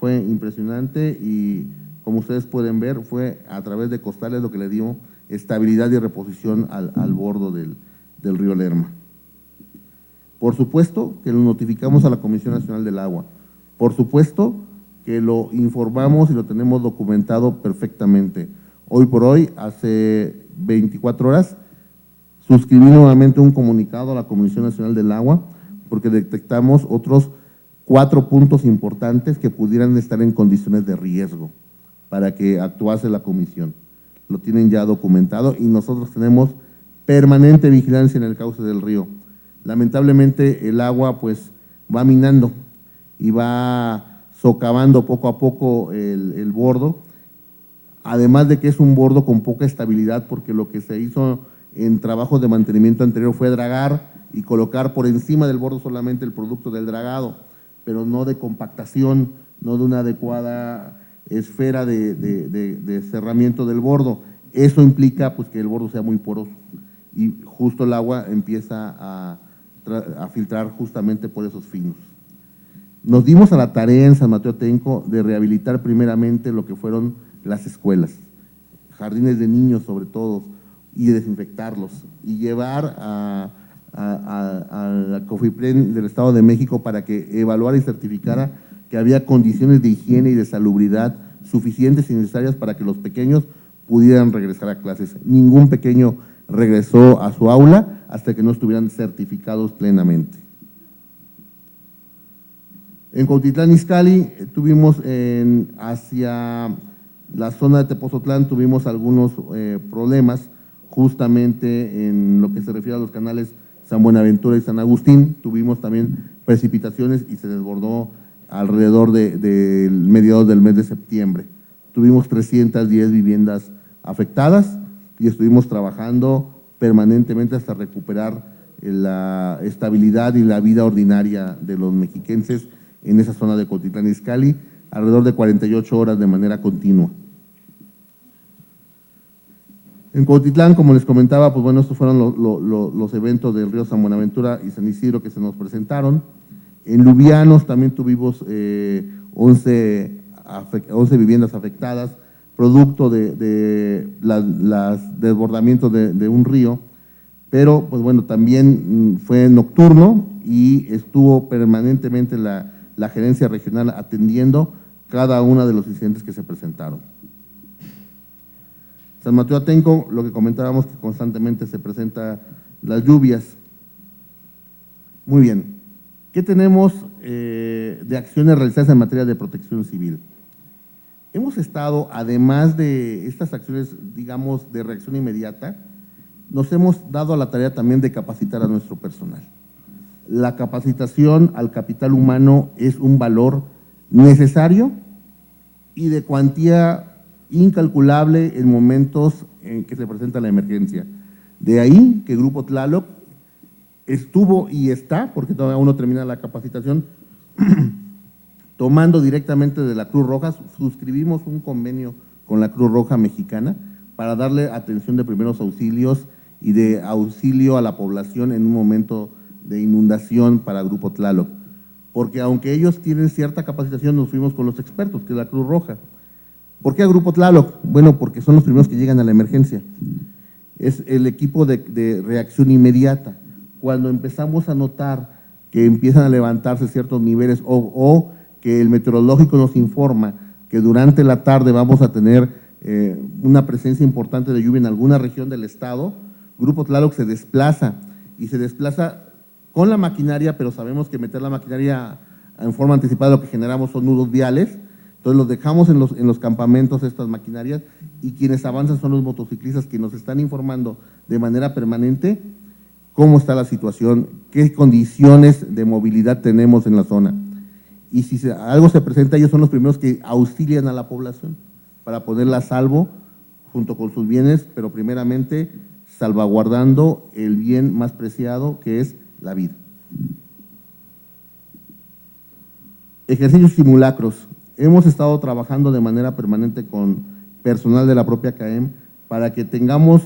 Fue impresionante y, como ustedes pueden ver, fue a través de costales lo que le dio estabilidad y reposición al bordo del río Lerma. Por supuesto que lo notificamos a la Comisión Nacional del Agua. Por supuesto que lo informamos y lo tenemos documentado perfectamente. Hoy por hoy, hace 24 horas, suscribí nuevamente un comunicado a la Comisión Nacional del Agua porque detectamos otros 4 puntos importantes que pudieran estar en condiciones de riesgo para que actuase la comisión. Lo tienen ya documentado y nosotros tenemos permanente vigilancia en el cauce del río. Lamentablemente el agua pues va minando y va socavando poco a poco el bordo, además de que es un bordo con poca estabilidad, porque lo que se hizo en trabajos de mantenimiento anterior fue dragar y colocar por encima del bordo solamente el producto del dragado, pero no de compactación, no de una adecuada esfera de cerramiento del bordo. Eso implica pues que el bordo sea muy poroso y justo el agua empieza a filtrar justamente por esos finos. Nos dimos a la tarea en San Mateo Atenco de rehabilitar primeramente lo que fueron las escuelas, jardines de niños sobre todo, y desinfectarlos, y llevar a la COFEPRIS del Estado de México para que evaluara y certificara que había condiciones de higiene y de salubridad suficientes y necesarias para que los pequeños pudieran regresar a clases. Ningún pequeño regresó a su aula hasta que no estuvieran certificados plenamente. En Cuautitlán Izcalli tuvimos hacia la zona de Tepozotlán tuvimos algunos problemas justamente en lo que se refiere a los canales San Buenaventura y San Agustín. Tuvimos también precipitaciones y se desbordó alrededor de mediados del mes de septiembre. Tuvimos 310 viviendas afectadas y estuvimos trabajando permanentemente hasta recuperar la estabilidad y la vida ordinaria de los mexiquenses en esa zona de Cuautitlán Izcalli, alrededor de 48 horas de manera continua. En Cuautitlán, como les comentaba, pues bueno, estos fueron los eventos del río San Buenaventura y San Isidro que se nos presentaron. En Lubianos también tuvimos 11 viviendas afectadas, producto de los desbordamientos de un río, pero pues bueno, también fue nocturno y estuvo permanentemente la gerencia regional atendiendo cada uno de los incidentes que se presentaron. San Mateo Atenco, lo que comentábamos que constantemente se presenta las lluvias. Muy bien. ¿Qué tenemos de acciones realizadas en materia de protección civil? Hemos estado, además de estas acciones, digamos, de reacción inmediata, nos hemos dado a la tarea también de capacitar a nuestro personal. La capacitación al capital humano es un valor necesario y de cuantía incalculable en momentos en que se presenta la emergencia. De ahí que Grupo Tlaloc estuvo y está, porque todavía uno termina la capacitación, tomando directamente de la Cruz Roja. Suscribimos un convenio con la Cruz Roja Mexicana para darle atención de primeros auxilios y de auxilio a la población en un momento de inundación para Grupo Tlaloc. Porque aunque ellos tienen cierta capacitación, nos fuimos con los expertos, que es la Cruz Roja. ¿Por qué a Grupo Tlaloc? Bueno, porque son los primeros que llegan a la emergencia. Es el equipo de reacción inmediata. Cuando empezamos a notar que empiezan a levantarse ciertos niveles o que el meteorológico nos informa que durante la tarde vamos a tener una presencia importante de lluvia en alguna región del estado, Grupo Tlaloc se desplaza y se desplaza con la maquinaria, pero sabemos que meter la maquinaria en forma anticipada lo que generamos son nudos viales, entonces los dejamos en los campamentos estas maquinarias y quienes avanzan son los motociclistas que nos están informando de manera permanente cómo está la situación, qué condiciones de movilidad tenemos en la zona. Y si algo se presenta, ellos son los primeros que auxilian a la población para ponerla a salvo junto con sus bienes, pero primeramente salvaguardando el bien más preciado que es la vida. Ejercicios simulacros. Hemos estado trabajando de manera permanente con personal de la propia CAEM para que tengamos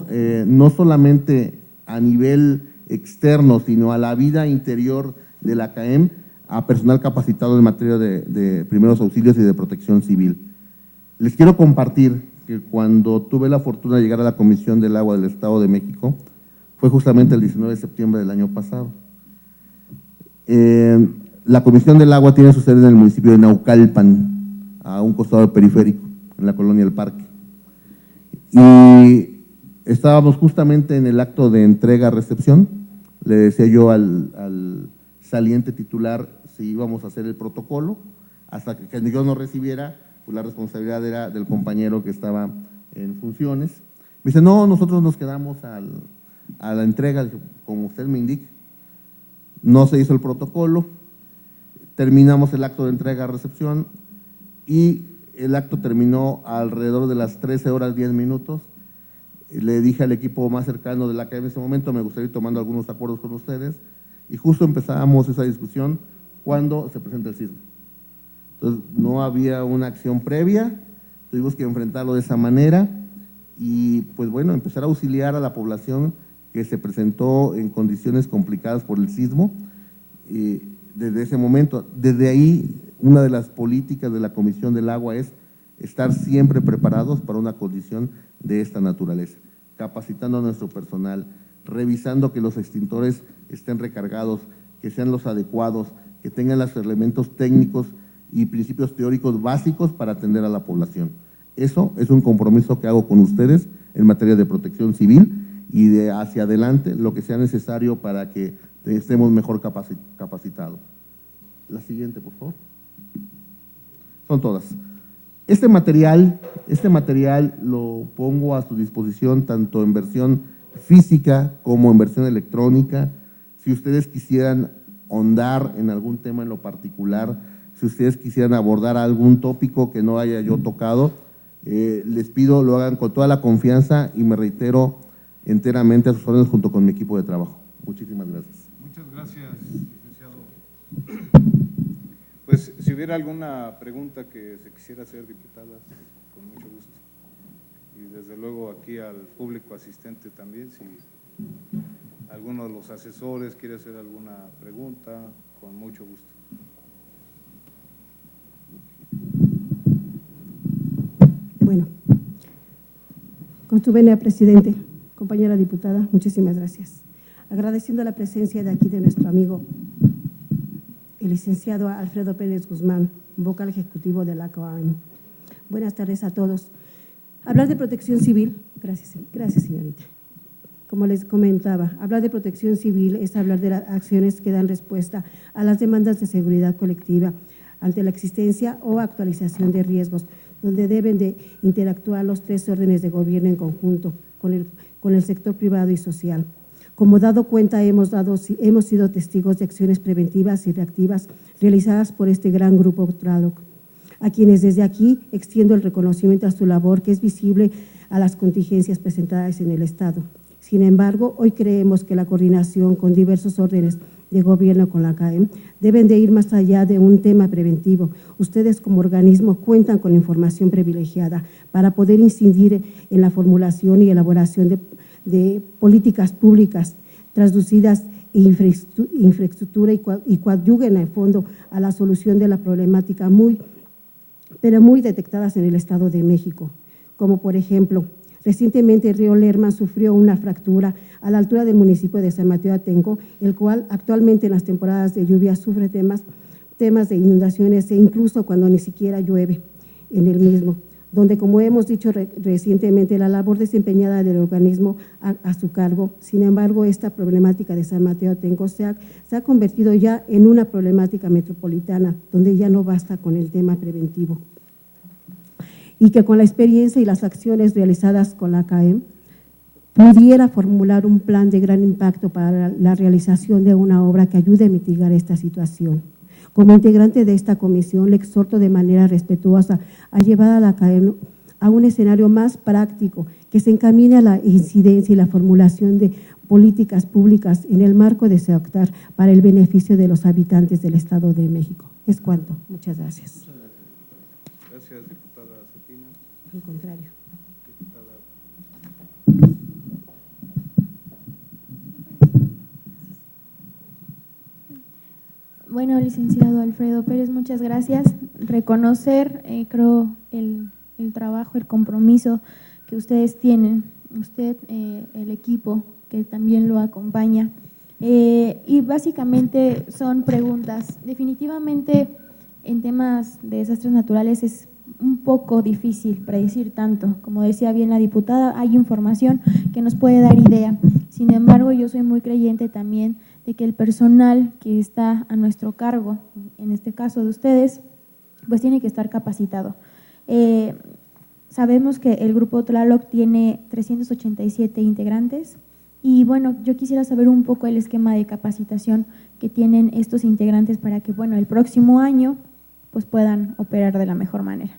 no solamente a nivel externo, sino a la vida interior de la CAEM, a personal capacitado en materia de primeros auxilios y de protección civil. Les quiero compartir que cuando tuve la fortuna de llegar a la Comisión del Agua del Estado de México, fue justamente el 19 de septiembre del año pasado. La Comisión del Agua tiene su sede en el municipio de Naucalpan, a un costado del periférico, en la colonia El Parque. Y estábamos justamente en el acto de entrega-recepción. Le decía yo al saliente titular si íbamos a hacer el protocolo, hasta que yo no recibiera, pues la responsabilidad era del compañero que estaba en funciones. Me dice, no, nosotros nos quedamos a la entrega, como usted me indique. No se hizo el protocolo, terminamos el acto de entrega-recepción y el acto terminó alrededor de las 13:10. Le dije al equipo más cercano de la CAEM en ese momento, me gustaría ir tomando algunos acuerdos con ustedes, y justo empezábamos esa discusión cuando se presenta el sismo. Entonces, no había una acción previa, tuvimos que enfrentarlo de esa manera y, pues bueno, empezar a auxiliar a la población que se presentó en condiciones complicadas por el sismo. Desde ese momento, desde ahí, una de las políticas de la Comisión del Agua es estar siempre preparados para una condición de esta naturaleza, capacitando a nuestro personal, revisando que los extintores estén recargados, que sean los adecuados, que tengan los elementos técnicos y principios teóricos básicos para atender a la población. Eso es un compromiso que hago con ustedes en materia de protección civil y de hacia adelante lo que sea necesario para que estemos mejor capacitados. La siguiente, por favor. Son todas. Este material lo pongo a su disposición tanto en versión física como en versión electrónica. Si ustedes quisieran ahondar en algún tema en lo particular, si ustedes quisieran abordar algún tópico que no haya yo tocado, les pido lo hagan con toda la confianza y me reitero enteramente a sus órdenes junto con mi equipo de trabajo. Muchísimas gracias. Muchas gracias, licenciado. Pues si hubiera alguna pregunta que se quisiera hacer, diputadas, con mucho gusto. Y desde luego aquí al público asistente también, si alguno de los asesores quiere hacer alguna pregunta, con mucho gusto. Bueno, con su venia, presidente, compañera diputada, muchísimas gracias. Agradeciendo la presencia de aquí de nuestro amigo, el licenciado Alfredo Pérez Guzmán, vocal ejecutivo de la CAEM. Buenas tardes a todos. Hablar de protección civil, gracias señorita. Como les comentaba, hablar de protección civil es hablar de las acciones que dan respuesta a las demandas de seguridad colectiva ante la existencia o actualización de riesgos, donde deben de interactuar los tres órdenes de gobierno en conjunto con el sector privado y social. Como dado cuenta, hemos sido testigos de acciones preventivas y reactivas realizadas por este gran grupo Tlaloc, a quienes desde aquí extiendo el reconocimiento a su labor, que es visible a las contingencias presentadas en el Estado. Sin embargo, hoy creemos que la coordinación con diversos órdenes de gobierno con la CAEM deben de ir más allá de un tema preventivo. Ustedes como organismo cuentan con información privilegiada para poder incidir en la formulación y elaboración de políticas públicas traducidas en infraestructura y coadyuguen al fondo a la solución de la problemática pero muy detectadas en el Estado de México, como por ejemplo, recientemente el río Lerma sufrió una fractura a la altura del municipio de San Mateo Atenco, el cual actualmente en las temporadas de lluvia sufre temas de inundaciones e incluso cuando ni siquiera llueve en el mismo, donde, como hemos dicho recientemente, la labor desempeñada del organismo a su cargo. Sin embargo, esta problemática de San Mateo Atenco se ha convertido ya en una problemática metropolitana, donde ya no basta con el tema preventivo. Y que con la experiencia y las acciones realizadas con la CAEM, pudiera formular un plan de gran impacto para la realización de una obra que ayude a mitigar esta situación. Como integrante de esta comisión, le exhorto de manera respetuosa a llevar a la CAEM a un escenario más práctico, que se encamine a la incidencia y la formulación de políticas públicas en el marco de SEOCTAR para el beneficio de los habitantes del Estado de México. Es cuanto. Muchas gracias. Gracias, diputada Cetina. Al contrario. Diputada. Bueno, licenciado Alfredo Pérez, muchas gracias. Reconocer, creo, el trabajo, el compromiso que ustedes tienen, usted, el equipo que también lo acompaña. Y básicamente son preguntas. Definitivamente, en temas de desastres naturales es un poco difícil predecir tanto. Como decía bien la diputada, hay información que nos puede dar idea. Sin embargo, yo soy muy creyente también de que el personal que está a nuestro cargo, en este caso de ustedes, pues tiene que estar capacitado. Sabemos que el Grupo Tlaloc tiene 387 integrantes y bueno, yo quisiera saber un poco el esquema de capacitación que tienen estos integrantes para que, bueno, el próximo año pues puedan operar de la mejor manera.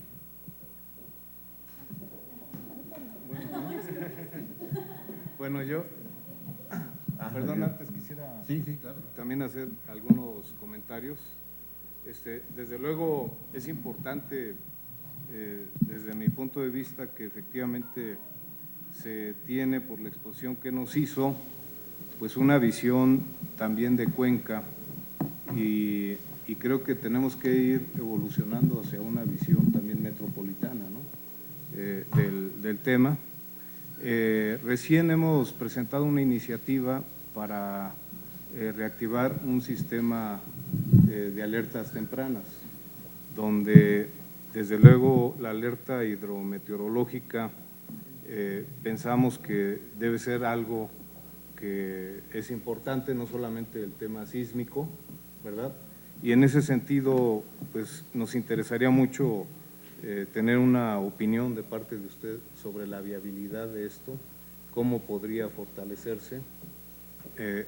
Bueno, yo, perdón, antes quisiera claro, también hacer algunos comentarios. Desde luego es importante, desde mi punto de vista, que efectivamente se tiene, por la exposición que nos hizo, pues una visión también de Cuenca y creo que tenemos que ir evolucionando hacia una visión también metropolitana, ¿no? del tema. Recién hemos presentado una iniciativa para reactivar un sistema de alertas tempranas, donde desde luego la alerta hidrometeorológica pensamos que debe ser algo que es importante, no solamente el tema sísmico, ¿verdad? Y en ese sentido, pues nos interesaría mucho tener una opinión de parte de usted sobre la viabilidad de esto, cómo podría fortalecerse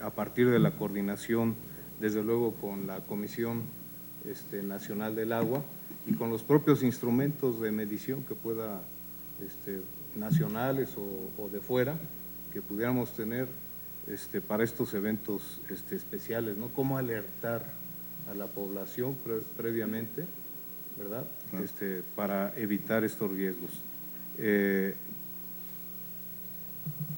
a partir de la coordinación, desde luego con la Comisión Nacional del Agua y con los propios instrumentos de medición que pueda, nacionales o de fuera, que pudiéramos tener para estos eventos especiales, ¿no? Cómo alertar a la población previamente, ¿verdad? Para evitar estos riesgos.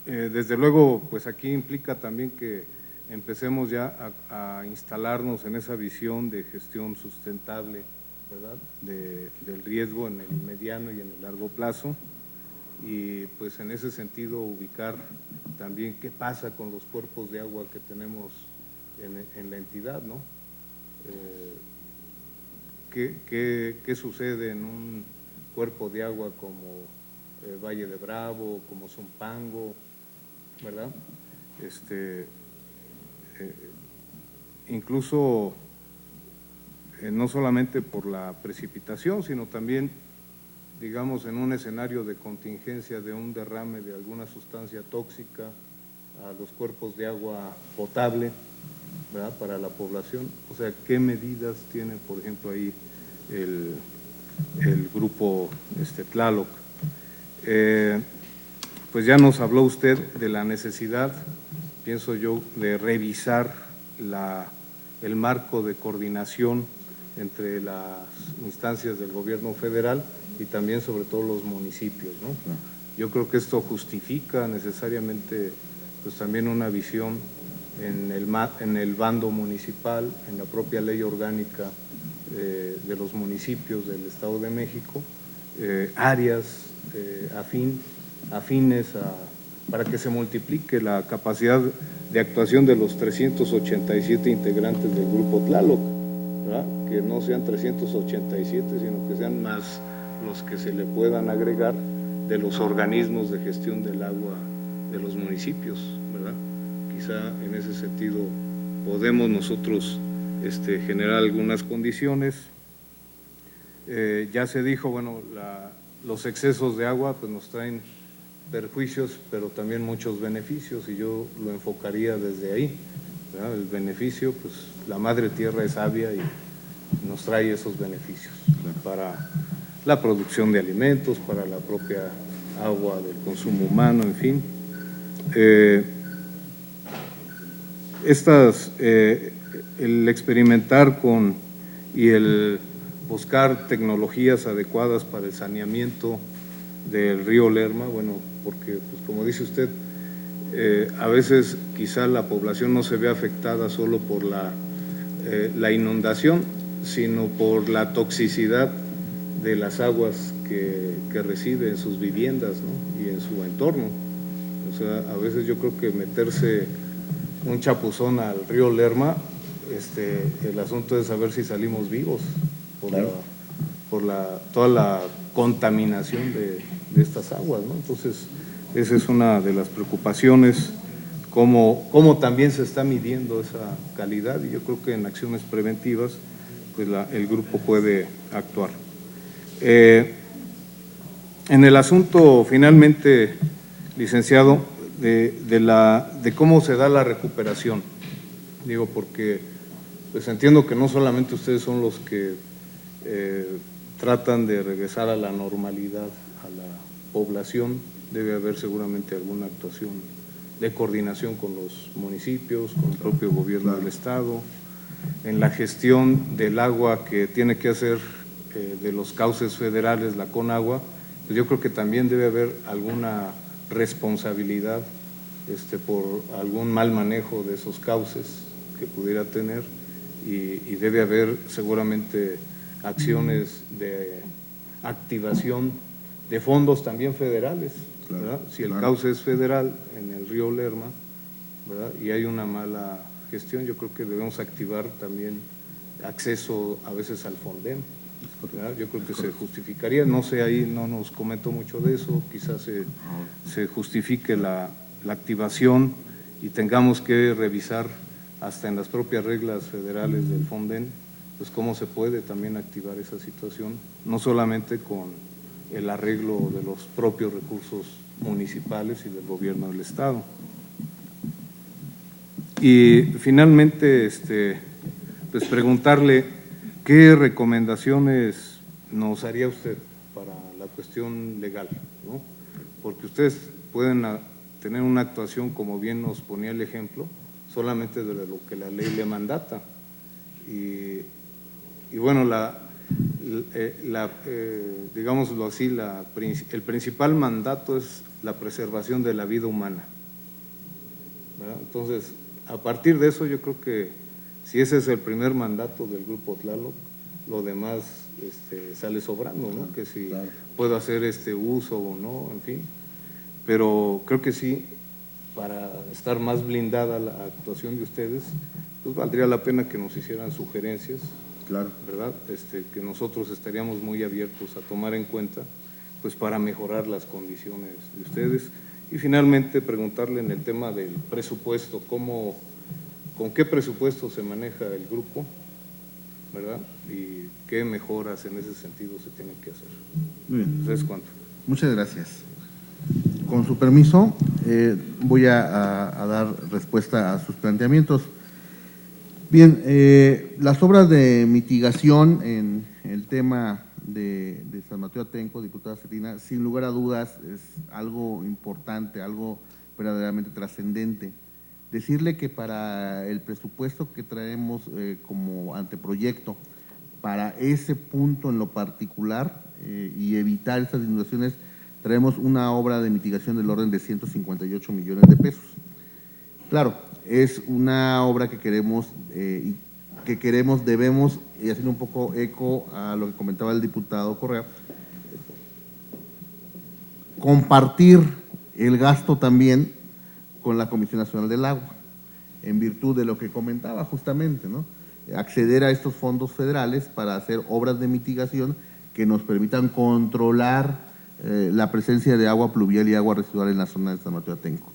Desde luego, pues aquí implica también que empecemos ya a instalarnos en esa visión de gestión sustentable, ¿verdad? Del riesgo en el mediano y en el largo plazo, y pues en ese sentido ubicar también qué pasa con los cuerpos de agua que tenemos en la entidad, ¿no? ¿Qué sucede en un cuerpo de agua como Valle de Bravo, como Zumpango, ¿verdad? Incluso no solamente por la precipitación, sino también, digamos, en un escenario de contingencia de un derrame de alguna sustancia tóxica a los cuerpos de agua potable, ¿verdad?, para la población. O sea, ¿qué medidas tiene, por ejemplo, ahí el grupo Tlaloc? Pues ya nos habló usted de la necesidad, pienso yo, de revisar el marco de coordinación entre las instancias del gobierno federal y también sobre todo los municipios, ¿no? Yo creo que esto justifica necesariamente pues también una visión en el bando municipal, en la propia ley orgánica de los municipios del Estado de México, áreas afines para que se multiplique la capacidad de actuación de los 387 integrantes del Grupo Tlaloc, ¿verdad? Que no sean 387, sino que sean más los que se le puedan agregar de los organismos de gestión del agua de los municipios, ¿verdad? Quizá en ese sentido podemos nosotros generar algunas condiciones. Ya se dijo, bueno, los excesos de agua pues nos traen perjuicios, pero también muchos beneficios, y yo lo enfocaría desde ahí, ¿verdad? El beneficio, pues la madre tierra es sabia y nos trae esos beneficios para la producción de alimentos, para la propia agua del consumo humano, en fin. El experimentar y el buscar tecnologías adecuadas para el saneamiento del río Lerma, bueno, porque pues como dice usted, a veces quizá la población no se ve afectada solo por la inundación, sino por la toxicidad de las aguas que recibe en sus viviendas, ¿no?, y en su entorno. O sea, a veces yo creo que meterse un chapuzón al río Lerma, el asunto es saber si salimos vivos por toda la contaminación de estas aguas, ¿no? Entonces, esa es una de las preocupaciones, cómo también se está midiendo esa calidad, y yo creo que en acciones preventivas pues el grupo puede actuar. En el asunto, finalmente, licenciado, de cómo se da la recuperación, digo, porque pues entiendo que no solamente ustedes son los que tratan de regresar a la normalidad a la población, debe haber seguramente alguna actuación de coordinación con los municipios, con el propio gobierno del Estado, en la gestión del agua que tiene que hacer de los cauces federales la Conagua. Pues yo creo que también debe haber alguna responsabilidad por algún mal manejo de esos cauces que pudiera tener, y debe haber seguramente acciones de activación de fondos también federales, ¿verdad? Si el cauce es federal en el río Lerma, ¿verdad?, y hay una mala gestión, yo creo que debemos activar también acceso a veces al Fonden, ¿verdad? Yo creo que se justificaría, no sé, ahí no nos comento mucho de eso, quizás se justifique la activación y tengamos que revisar hasta en las propias reglas federales del Fonden, pues cómo se puede también activar esa situación, no solamente con el arreglo de los propios recursos municipales y del gobierno del Estado. Y finalmente, pues preguntarle qué recomendaciones nos haría usted para la cuestión legal, ¿no? Porque ustedes pueden tener una actuación, como bien nos ponía el ejemplo, solamente de lo que la ley le mandata. Y bueno, digámoslo así, el principal mandato es la preservación de la vida humana, ¿verdad? Entonces, a partir de eso, yo creo que si ese es el primer mandato del Grupo Tlaloc, lo demás sale sobrando, ¿no? Que si puedo hacer uso o no, en fin. Pero creo que sí, para estar más blindada la actuación de ustedes, pues valdría la pena que nos hicieran sugerencias, ¿verdad? Que nosotros estaríamos muy abiertos a tomar en cuenta pues para mejorar las condiciones de ustedes. Y finalmente preguntarle en el tema del presupuesto, con qué presupuesto se maneja el grupo, ¿verdad? Y qué mejoras en ese sentido se tienen que hacer. Muy bien. ¿Ustedes cuánto? Muchas gracias. Con su permiso, voy a dar respuesta a sus planteamientos. Bien, las obras de mitigación en el tema de San Mateo Atenco, diputada Cetina, sin lugar a dudas es algo importante, algo verdaderamente trascendente. Decirle que para el presupuesto que traemos como anteproyecto, para ese punto en lo particular y evitar estas inundaciones, traemos una obra de mitigación del orden de 158 millones de pesos. Claro, es una obra que queremos, debemos, y haciendo un poco eco a lo que comentaba el diputado Correa, compartir el gasto también con la Comisión Nacional del Agua, en virtud de lo que comentaba justamente, ¿no? Acceder a estos fondos federales para hacer obras de mitigación que nos permitan controlar la presencia de agua pluvial y agua residual en la zona de San Mateo Atenco.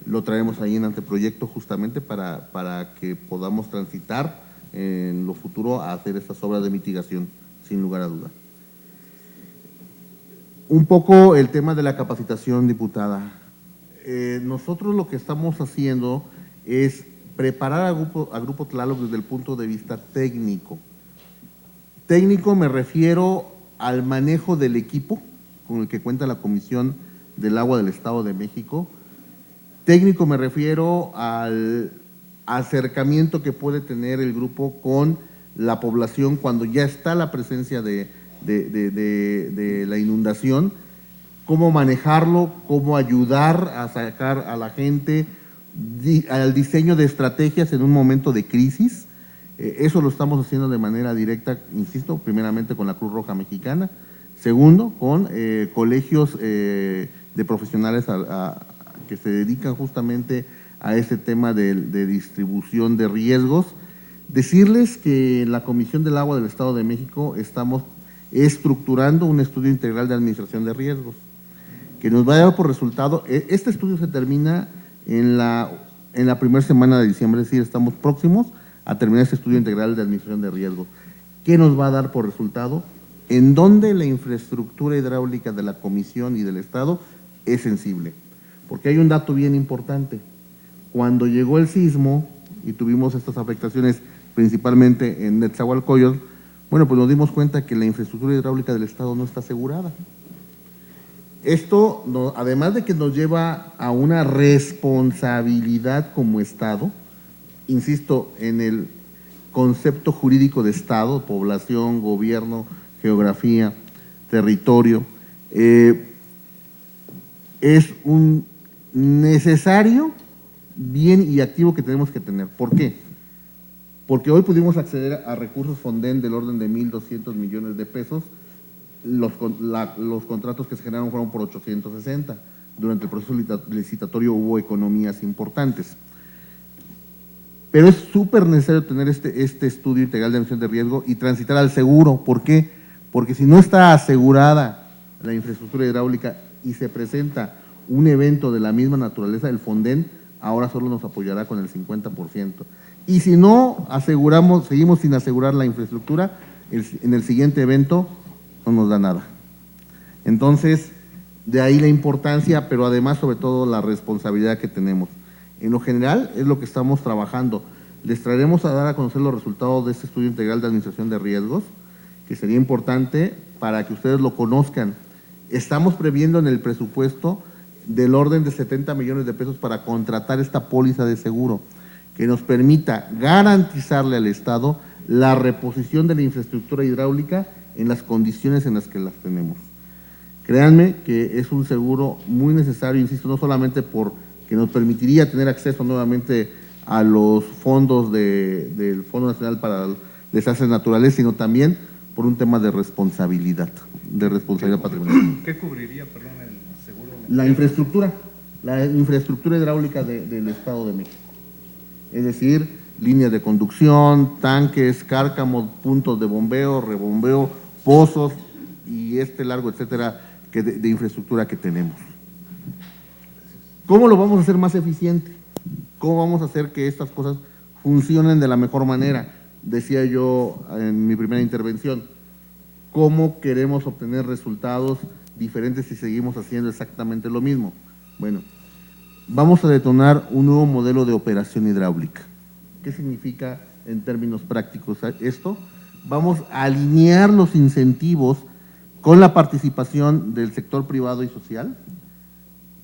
Lo traemos ahí en anteproyecto justamente para que podamos transitar en lo futuro a hacer estas obras de mitigación, sin lugar a duda. Un poco el tema de la capacitación, diputada. Nosotros lo que estamos haciendo es preparar a Grupo Tlaloc desde el punto de vista técnico. Técnico me refiero al manejo del equipo con el que cuenta la Comisión del Agua del Estado de México. Técnico me refiero al acercamiento que puede tener el grupo con la población cuando ya está la presencia de la inundación, cómo manejarlo, cómo ayudar a sacar a la gente, al diseño de estrategias en un momento de crisis. Eso lo estamos haciendo de manera directa, insisto, primeramente con la Cruz Roja Mexicana, segundo, con colegios de profesionales que se dedican justamente a ese tema de distribución de riesgos. Decirles que en la Comisión del Agua del Estado de México estamos estructurando un estudio integral de administración de riesgos, que nos va a dar por resultado, este estudio se termina en la primera semana de diciembre, es decir, estamos próximos a terminar este estudio integral de administración de riesgos. ¿Qué nos va a dar por resultado? En donde la infraestructura hidráulica de la Comisión y del Estado es sensible. Porque hay un dato bien importante. Cuando llegó el sismo y tuvimos estas afectaciones principalmente en Netzahualcóyotl, bueno, pues nos dimos cuenta que la infraestructura hidráulica del Estado no está asegurada. Esto, además de que nos lleva a una responsabilidad como Estado, insisto, en el concepto jurídico de Estado, población, gobierno, geografía, territorio, es un necesario bien y activo que tenemos que tener. ¿Por qué? Porque hoy pudimos acceder a recursos Fonden del orden de 1.200 millones de pesos. Los contratos que se generaron fueron por 860. Durante el proceso licitatorio hubo economías importantes. Pero es súper necesario tener este estudio integral de administración de riesgo y transitar al seguro. ¿Por qué? Porque si no está asegurada la infraestructura hidráulica y se presenta un evento de la misma naturaleza, el Fonden ahora solo nos apoyará con el 50%. Y si no aseguramos, seguimos sin asegurar la infraestructura, en el siguiente evento no nos da nada. Entonces, de ahí la importancia, pero además, sobre todo, la responsabilidad que tenemos. En lo general, es lo que estamos trabajando. Les traeremos a dar a conocer los resultados de este estudio integral de administración de riesgos, que sería importante para que ustedes lo conozcan. Estamos previendo en el presupuesto del orden de 70 millones de pesos para contratar esta póliza de seguro, que nos permita garantizarle al Estado la reposición de la infraestructura hidráulica en las condiciones en las que las tenemos. Créanme que es un seguro muy necesario, insisto, no solamente porque nos permitiría tener acceso nuevamente a los fondos del Fondo Nacional para Desastres Naturales, sino también por un tema de responsabilidad patrimonial. ¿Qué cubriría, perdón, el seguro? La infraestructura hidráulica del Estado de México. Es decir, líneas de conducción, tanques, cárcamos, puntos de bombeo, rebombeo, pozos y largo, etcétera, de infraestructura que tenemos. ¿Cómo lo vamos a hacer más eficiente? ¿Cómo vamos a hacer que estas cosas funcionen de la mejor manera? Decía yo en mi primera intervención, ¿cómo queremos obtener resultados diferentes si seguimos haciendo exactamente lo mismo? Bueno, vamos a detonar un nuevo modelo de operación hidráulica. ¿Qué significa en términos prácticos esto? Vamos a alinear los incentivos con la participación del sector privado y social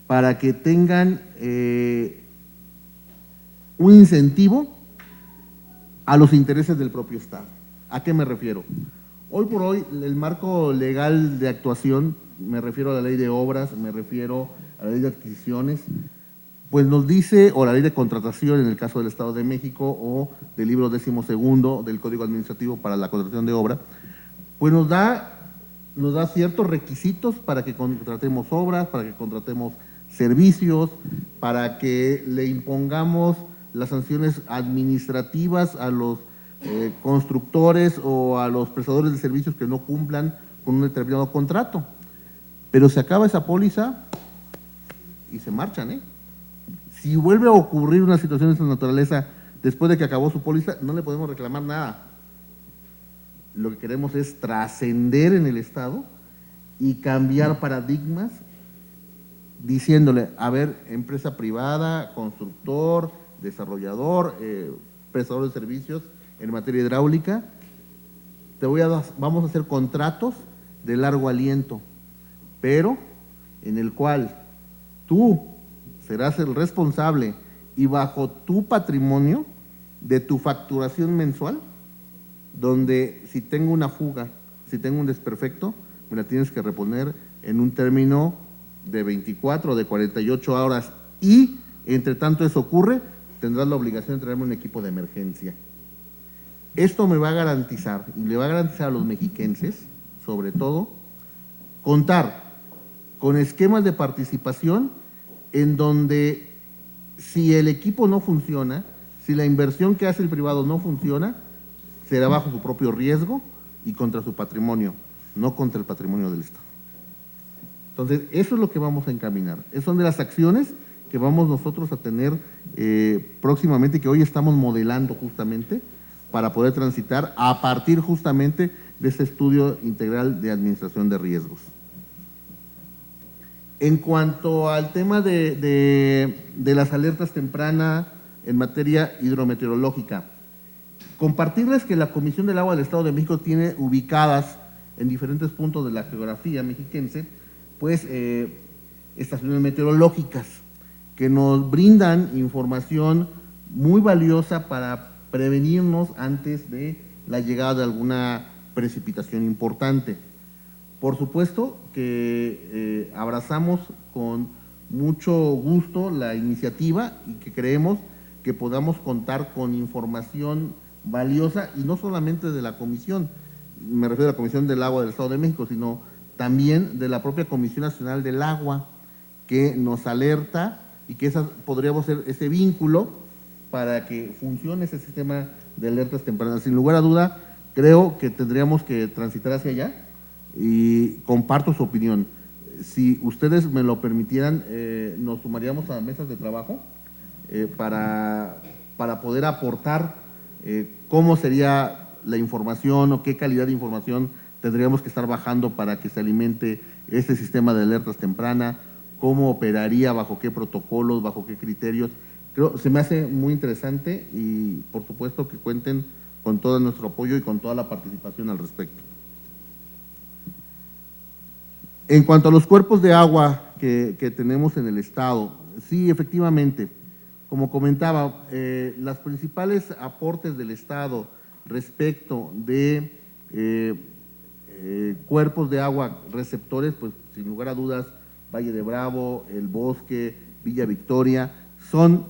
para que tengan un incentivo a los intereses del propio Estado. ¿A qué me refiero? Hoy por hoy, el marco legal de actuación, me refiero a la ley de obras, me refiero a la ley de adquisiciones, pues nos dice, o la ley de contratación en el caso del Estado de México, o del libro 12º del Código Administrativo para la contratación de obra, pues nos da ciertos requisitos para que contratemos obras, para que contratemos servicios, para que le impongamos las sanciones administrativas a los constructores o a los prestadores de servicios que no cumplan con un determinado contrato. Pero se acaba esa póliza y se marchan, ¿eh? Si vuelve a ocurrir una situación de esta naturaleza después de que acabó su póliza, no le podemos reclamar nada. Lo que queremos es trascender en el Estado y cambiar paradigmas diciéndole, a ver, empresa privada, constructor, desarrollador, prestador de servicios en materia hidráulica, vamos a hacer contratos de largo aliento, pero en el cual tú serás el responsable y bajo tu patrimonio de tu facturación mensual, donde si tengo una fuga, si tengo un desperfecto, me la tienes que reponer en un término de 24 o de 48 horas y, entre tanto eso ocurre, tendrás la obligación de traerme un equipo de emergencia. Esto me va a garantizar, y le va a garantizar a los mexiquenses, sobre todo, contar con esquemas de participación en donde si el equipo no funciona, si la inversión que hace el privado no funciona, será bajo su propio riesgo y contra su patrimonio, no contra el patrimonio del Estado. Entonces, eso es lo que vamos a encaminar. Esas son de las acciones que vamos nosotros a tener próximamente y que hoy estamos modelando justamente para poder transitar a partir justamente de este estudio integral de administración de riesgos. En cuanto al tema de las alertas tempranas en materia hidrometeorológica, compartirles que la Comisión del Agua del Estado de México tiene ubicadas en diferentes puntos de la geografía mexiquense, pues estaciones meteorológicas que nos brindan información muy valiosa para prevenirnos antes de la llegada de alguna precipitación importante. Por supuesto que abrazamos con mucho gusto la iniciativa y que creemos que podamos contar con información valiosa y no solamente de la Comisión, me refiero a la Comisión del Agua del Estado de México, sino también de la propia Comisión Nacional del Agua, que nos alerta y que podríamos ser ese vínculo para que funcione ese sistema de alertas tempranas. Sin lugar a duda, creo que tendríamos que transitar hacia allá y comparto su opinión. Si ustedes me lo permitieran, nos sumaríamos a mesas de trabajo para poder aportar cómo sería la información o qué calidad de información tendríamos que estar bajando para que se alimente este sistema de alertas temprana, cómo operaría, bajo qué protocolos, bajo qué criterios. Creo, se me hace muy interesante y por supuesto que cuenten con todo nuestro apoyo y con toda la participación al respecto. En cuanto a los cuerpos de agua que tenemos en el Estado, sí, efectivamente, como comentaba, los principales aportes del Estado respecto de cuerpos de agua receptores, pues sin lugar a dudas, Valle de Bravo, El Bosque, Villa Victoria, son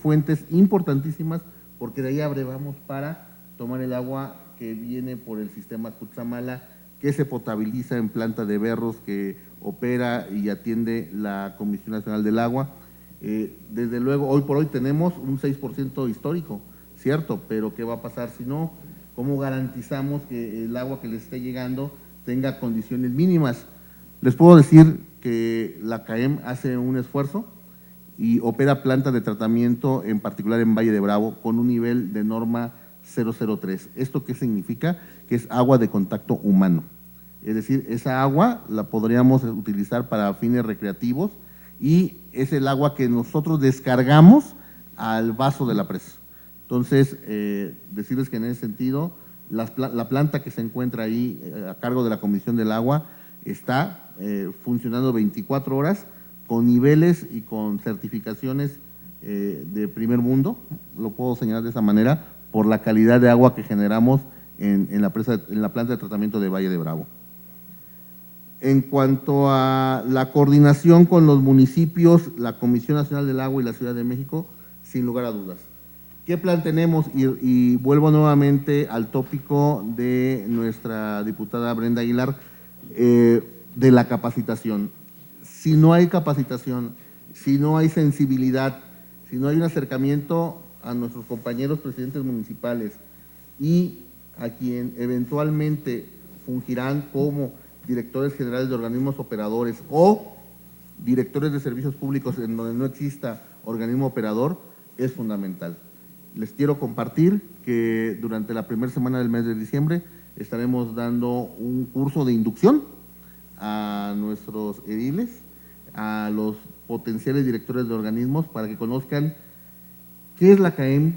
fuentes importantísimas porque de ahí abrevamos para tomar el agua que viene por el sistema Cutzamala, que se potabiliza en planta de Berros que opera y atiende la Comisión Nacional del Agua. Desde luego, hoy por hoy tenemos un 6% histórico, ¿cierto? Pero ¿qué va a pasar si no? ¿Cómo garantizamos que el agua que les esté llegando tenga condiciones mínimas? Les puedo decir que la CAEM hace un esfuerzo y opera plantas de tratamiento, en particular en Valle de Bravo, con un nivel de norma 003. ¿Esto qué significa? Que es agua de contacto humano. Es decir, esa agua la podríamos utilizar para fines recreativos y es el agua que nosotros descargamos al vaso de la presa. Entonces, decirles que en ese sentido, la planta que se encuentra ahí a cargo de la Comisión del Agua está funcionando 24 horas con niveles y con certificaciones de primer mundo, lo puedo señalar de esa manera, por la calidad de agua que generamos en la planta de tratamiento de Valle de Bravo. En cuanto a la coordinación con los municipios, la Comisión Nacional del Agua y la Ciudad de México, sin lugar a dudas. ¿Qué plan tenemos? Y vuelvo nuevamente al tópico de nuestra diputada Brenda Aguilar, de la capacitación. Si no hay capacitación, si no hay sensibilidad, si no hay un acercamiento a nuestros compañeros presidentes municipales y a quien eventualmente fungirán como directores generales de organismos operadores o directores de servicios públicos en donde no exista organismo operador, es fundamental. Les quiero compartir que durante la primera semana del mes de diciembre estaremos dando un curso de inducción a nuestros ediles, a los potenciales directores de organismos, para que conozcan qué es la CAEM,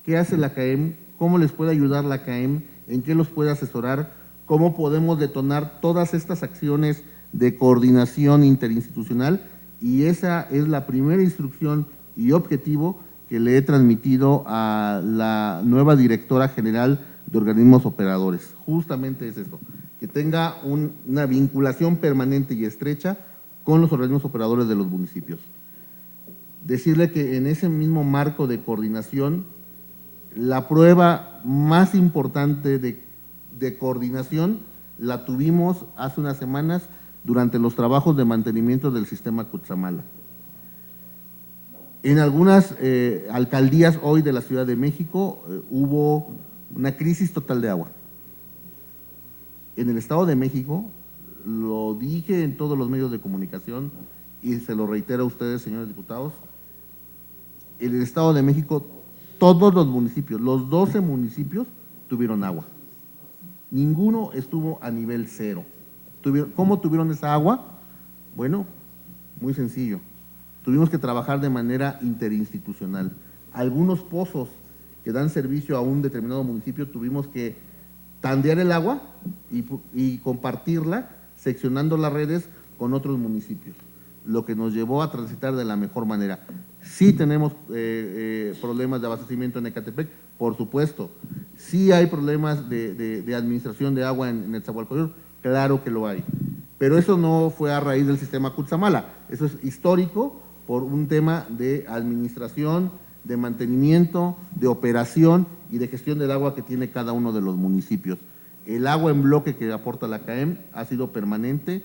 qué hace la CAEM, cómo les puede ayudar la CAEM, en qué los puede asesorar, cómo podemos detonar todas estas acciones de coordinación interinstitucional, y esa es la primera instrucción y objetivo que le he transmitido a la nueva directora general de organismos operadores. Justamente es esto, que tenga una vinculación permanente y estrecha con los organismos operadores de los municipios. Decirle que en ese mismo marco de coordinación, la prueba más importante de coordinación la tuvimos hace unas semanas durante los trabajos de mantenimiento del sistema Cutzamala. En algunas alcaldías hoy de la Ciudad de México hubo una crisis total de agua. En el Estado de México, lo dije en todos los medios de comunicación y se lo reitero a ustedes, señores diputados, en el Estado de México todos los municipios, los 12 municipios tuvieron agua. Ninguno estuvo a nivel cero. ¿Cómo tuvieron esa agua? Bueno, muy sencillo. Tuvimos que trabajar de manera interinstitucional. Algunos pozos que dan servicio a un determinado municipio tuvimos que tandear el agua y compartirla, seccionando las redes con otros municipios, lo que nos llevó a transitar de la mejor manera. Sí tenemos problemas de abastecimiento en Ecatepec, por supuesto. Sí hay problemas de administración de agua en Nezahualcóyotl, claro que lo hay. Pero eso no fue a raíz del sistema Cutzamala, eso es histórico por un tema de administración, de mantenimiento, de operación y de gestión del agua que tiene cada uno de los municipios. El agua en bloque que aporta la CAEM ha sido permanente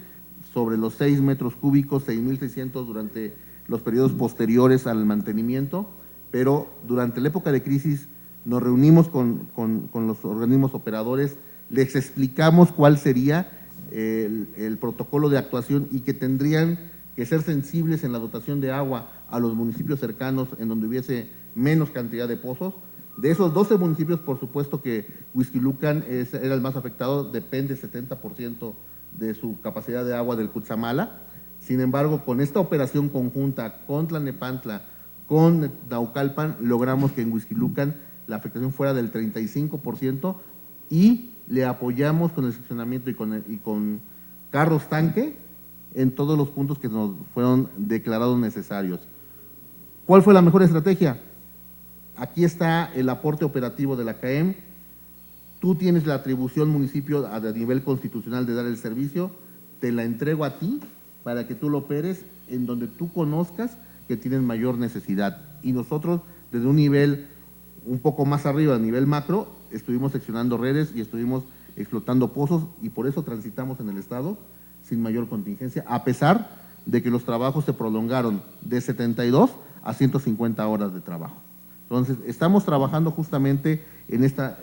sobre los 6 metros cúbicos, 6.600 durante los periodos posteriores al mantenimiento, pero durante la época de crisis nos reunimos con los organismos operadores, les explicamos cuál sería el protocolo de actuación y que tendrían que ser sensibles en la dotación de agua a los municipios cercanos en donde hubiese menos cantidad de pozos. De esos 12 municipios, por supuesto que Huixquilucan era el más afectado, depende 70% de su capacidad de agua del Cutzamala. Sin embargo, con esta operación conjunta con Tlalnepantla, con Naucalpan, logramos que en Huixquilucan la afectación fuera del 35% y le apoyamos con el seccionamiento y con carros tanque en todos los puntos que nos fueron declarados necesarios. ¿Cuál fue la mejor estrategia? Aquí está el aporte operativo de la CAEM. Tú tienes la atribución, municipio, a nivel constitucional de dar el servicio, te la entrego a ti para que tú lo operes en donde tú conozcas que tienen mayor necesidad. Y nosotros, desde un nivel un poco más arriba, a nivel macro, estuvimos seccionando redes y estuvimos explotando pozos y por eso transitamos en el Estado sin mayor contingencia, a pesar de que los trabajos se prolongaron de 72 a 150 horas de trabajo. Entonces, estamos trabajando justamente en esta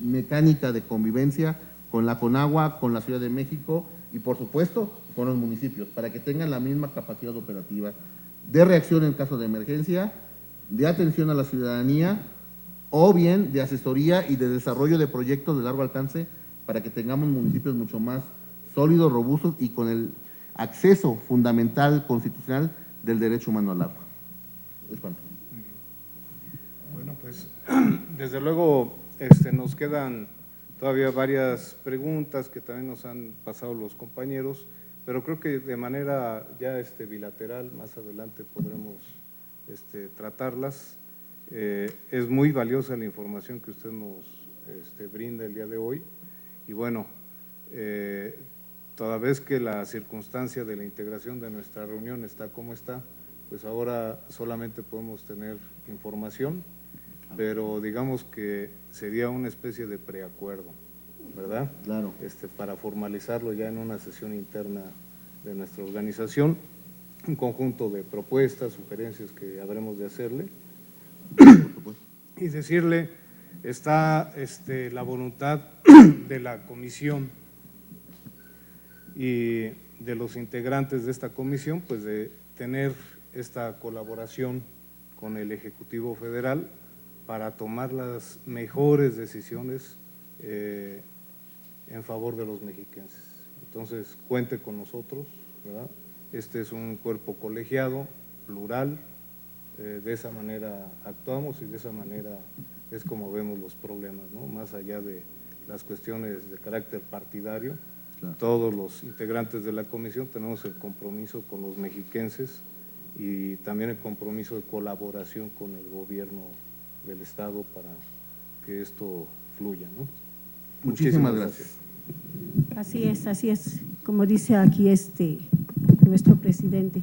mecánica de convivencia con la Conagua, con la Ciudad de México y por supuesto con los municipios, para que tengan la misma capacidad operativa de reacción en caso de emergencia, de atención a la ciudadanía o bien de asesoría y de desarrollo de proyectos de largo alcance para que tengamos municipios mucho más sólidos, robustos y con el acceso fundamental constitucional del derecho humano al agua. Es cuanto. Bueno, pues desde luego nos quedan todavía varias preguntas que también nos han pasado los compañeros, pero creo que de manera ya bilateral más adelante podremos tratarlas. Es muy valiosa la información que usted nos brinda el día de hoy y bueno, toda vez que la circunstancia de la integración de nuestra reunión está como está, pues ahora solamente podemos tener información, pero digamos que sería una especie de preacuerdo, ¿verdad? Claro. Para formalizarlo ya en una sesión interna de nuestra organización, un conjunto de propuestas, sugerencias que habremos de hacerle y decirle, está la voluntad de la comisión y de los integrantes de esta comisión, pues de tener esta colaboración con el Ejecutivo Federal para tomar las mejores decisiones en favor de los mexiquenses. Entonces, cuente con nosotros, ¿verdad? Este es un cuerpo colegiado, plural, de esa manera actuamos y de esa manera es como vemos los problemas, ¿no? Más allá de las cuestiones de carácter partidario, claro. Todos los integrantes de la comisión tenemos el compromiso con los mexiquenses y también el compromiso de colaboración con el gobierno del Estado para que esto fluya, ¿no? Muchísimas gracias. Así es, como dice aquí nuestro presidente.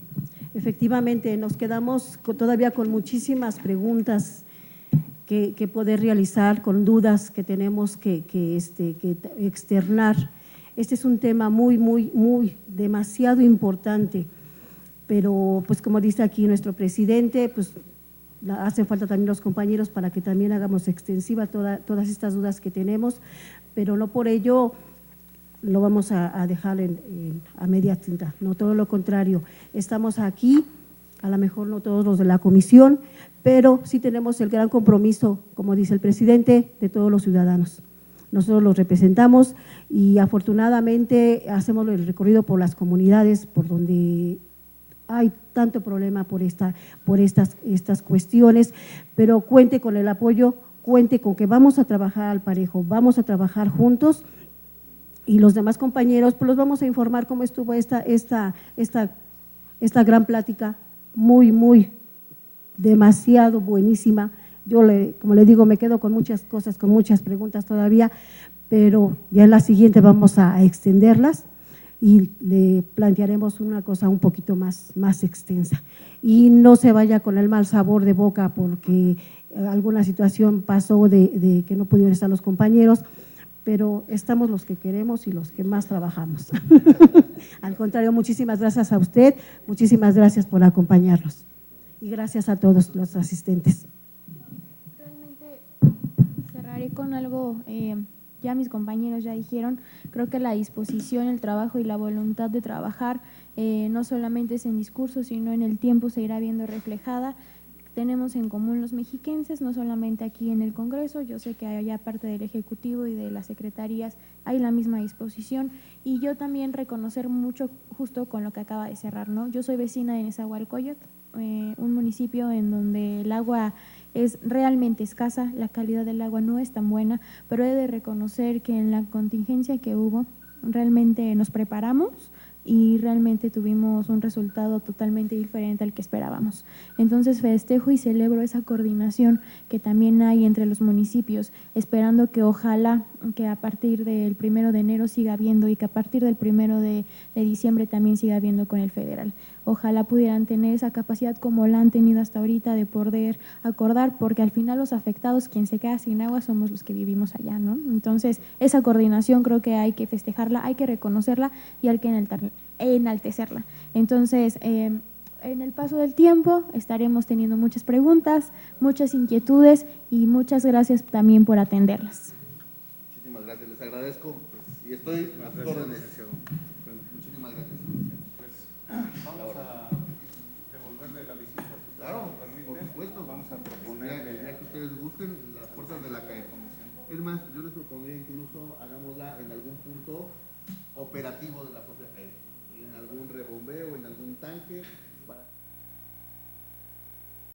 Efectivamente, nos quedamos todavía con muchísimas preguntas que poder realizar, con dudas que tenemos que externar. Este es un tema muy demasiado importante, pero pues como dice aquí nuestro presidente, pues hacen falta también los compañeros para que también hagamos extensiva todas estas dudas que tenemos, pero no por ello lo vamos a dejar a media tinta, no, todo lo contrario. Estamos aquí, a lo mejor no todos los de la comisión, pero sí tenemos el gran compromiso, como dice el presidente, de todos los ciudadanos. Nosotros los representamos y afortunadamente hacemos el recorrido por las comunidades, por donde hay tanto problema por estas cuestiones, pero cuente con el apoyo, cuente con que vamos a trabajar al parejo, vamos a trabajar juntos y los demás compañeros pues los vamos a informar cómo estuvo esta gran plática, muy demasiado buenísima. Yo, como le digo, me quedo con muchas cosas, con muchas preguntas todavía, pero ya en la siguiente vamos a extenderlas y le plantearemos una cosa un poquito más extensa. Y no se vaya con el mal sabor de boca porque alguna situación pasó de que no pudieron estar los compañeros, pero estamos los que queremos y los que más trabajamos. Al contrario, muchísimas gracias a usted, muchísimas gracias por acompañarnos y gracias a todos los asistentes. Realmente cerraré con algo, ya mis compañeros ya dijeron, creo que la disposición, el trabajo y la voluntad de trabajar no solamente es en discurso, sino en el tiempo se irá viendo reflejada. Tenemos en común los mexiquenses, no solamente aquí en el Congreso, yo sé que allá parte del Ejecutivo y de las secretarías hay la misma disposición y yo también reconocer mucho justo con lo que acaba de cerrar, ¿no? Yo soy vecina de Nezahualcóyotl, un municipio en donde el agua es realmente escasa, la calidad del agua no es tan buena, pero he de reconocer que en la contingencia que hubo realmente nos preparamos y realmente tuvimos un resultado totalmente diferente al que esperábamos. Entonces festejo y celebro esa coordinación que también hay entre los municipios, esperando que ojalá que a partir del 1 de enero siga habiendo y que a partir del 1 de diciembre también siga habiendo con el federal. Ojalá pudieran tener esa capacidad como la han tenido hasta ahorita de poder acordar, porque al final los afectados, quien se queda sin agua, somos los que vivimos allá, ¿no? Entonces, esa coordinación creo que hay que festejarla, hay que reconocerla y hay que enaltecerla. Entonces, en el paso del tiempo estaremos teniendo muchas preguntas, muchas inquietudes y muchas gracias también por atenderlas. Muchísimas gracias, les agradezco y estoy a sus órdenes. Por supuesto. Vamos a proponer el día que ustedes gusten, las puertas de la CAE. Es más, yo les propondría incluso hagámosla en algún punto operativo de la propia CAE, en algún rebombeo, en algún tanque,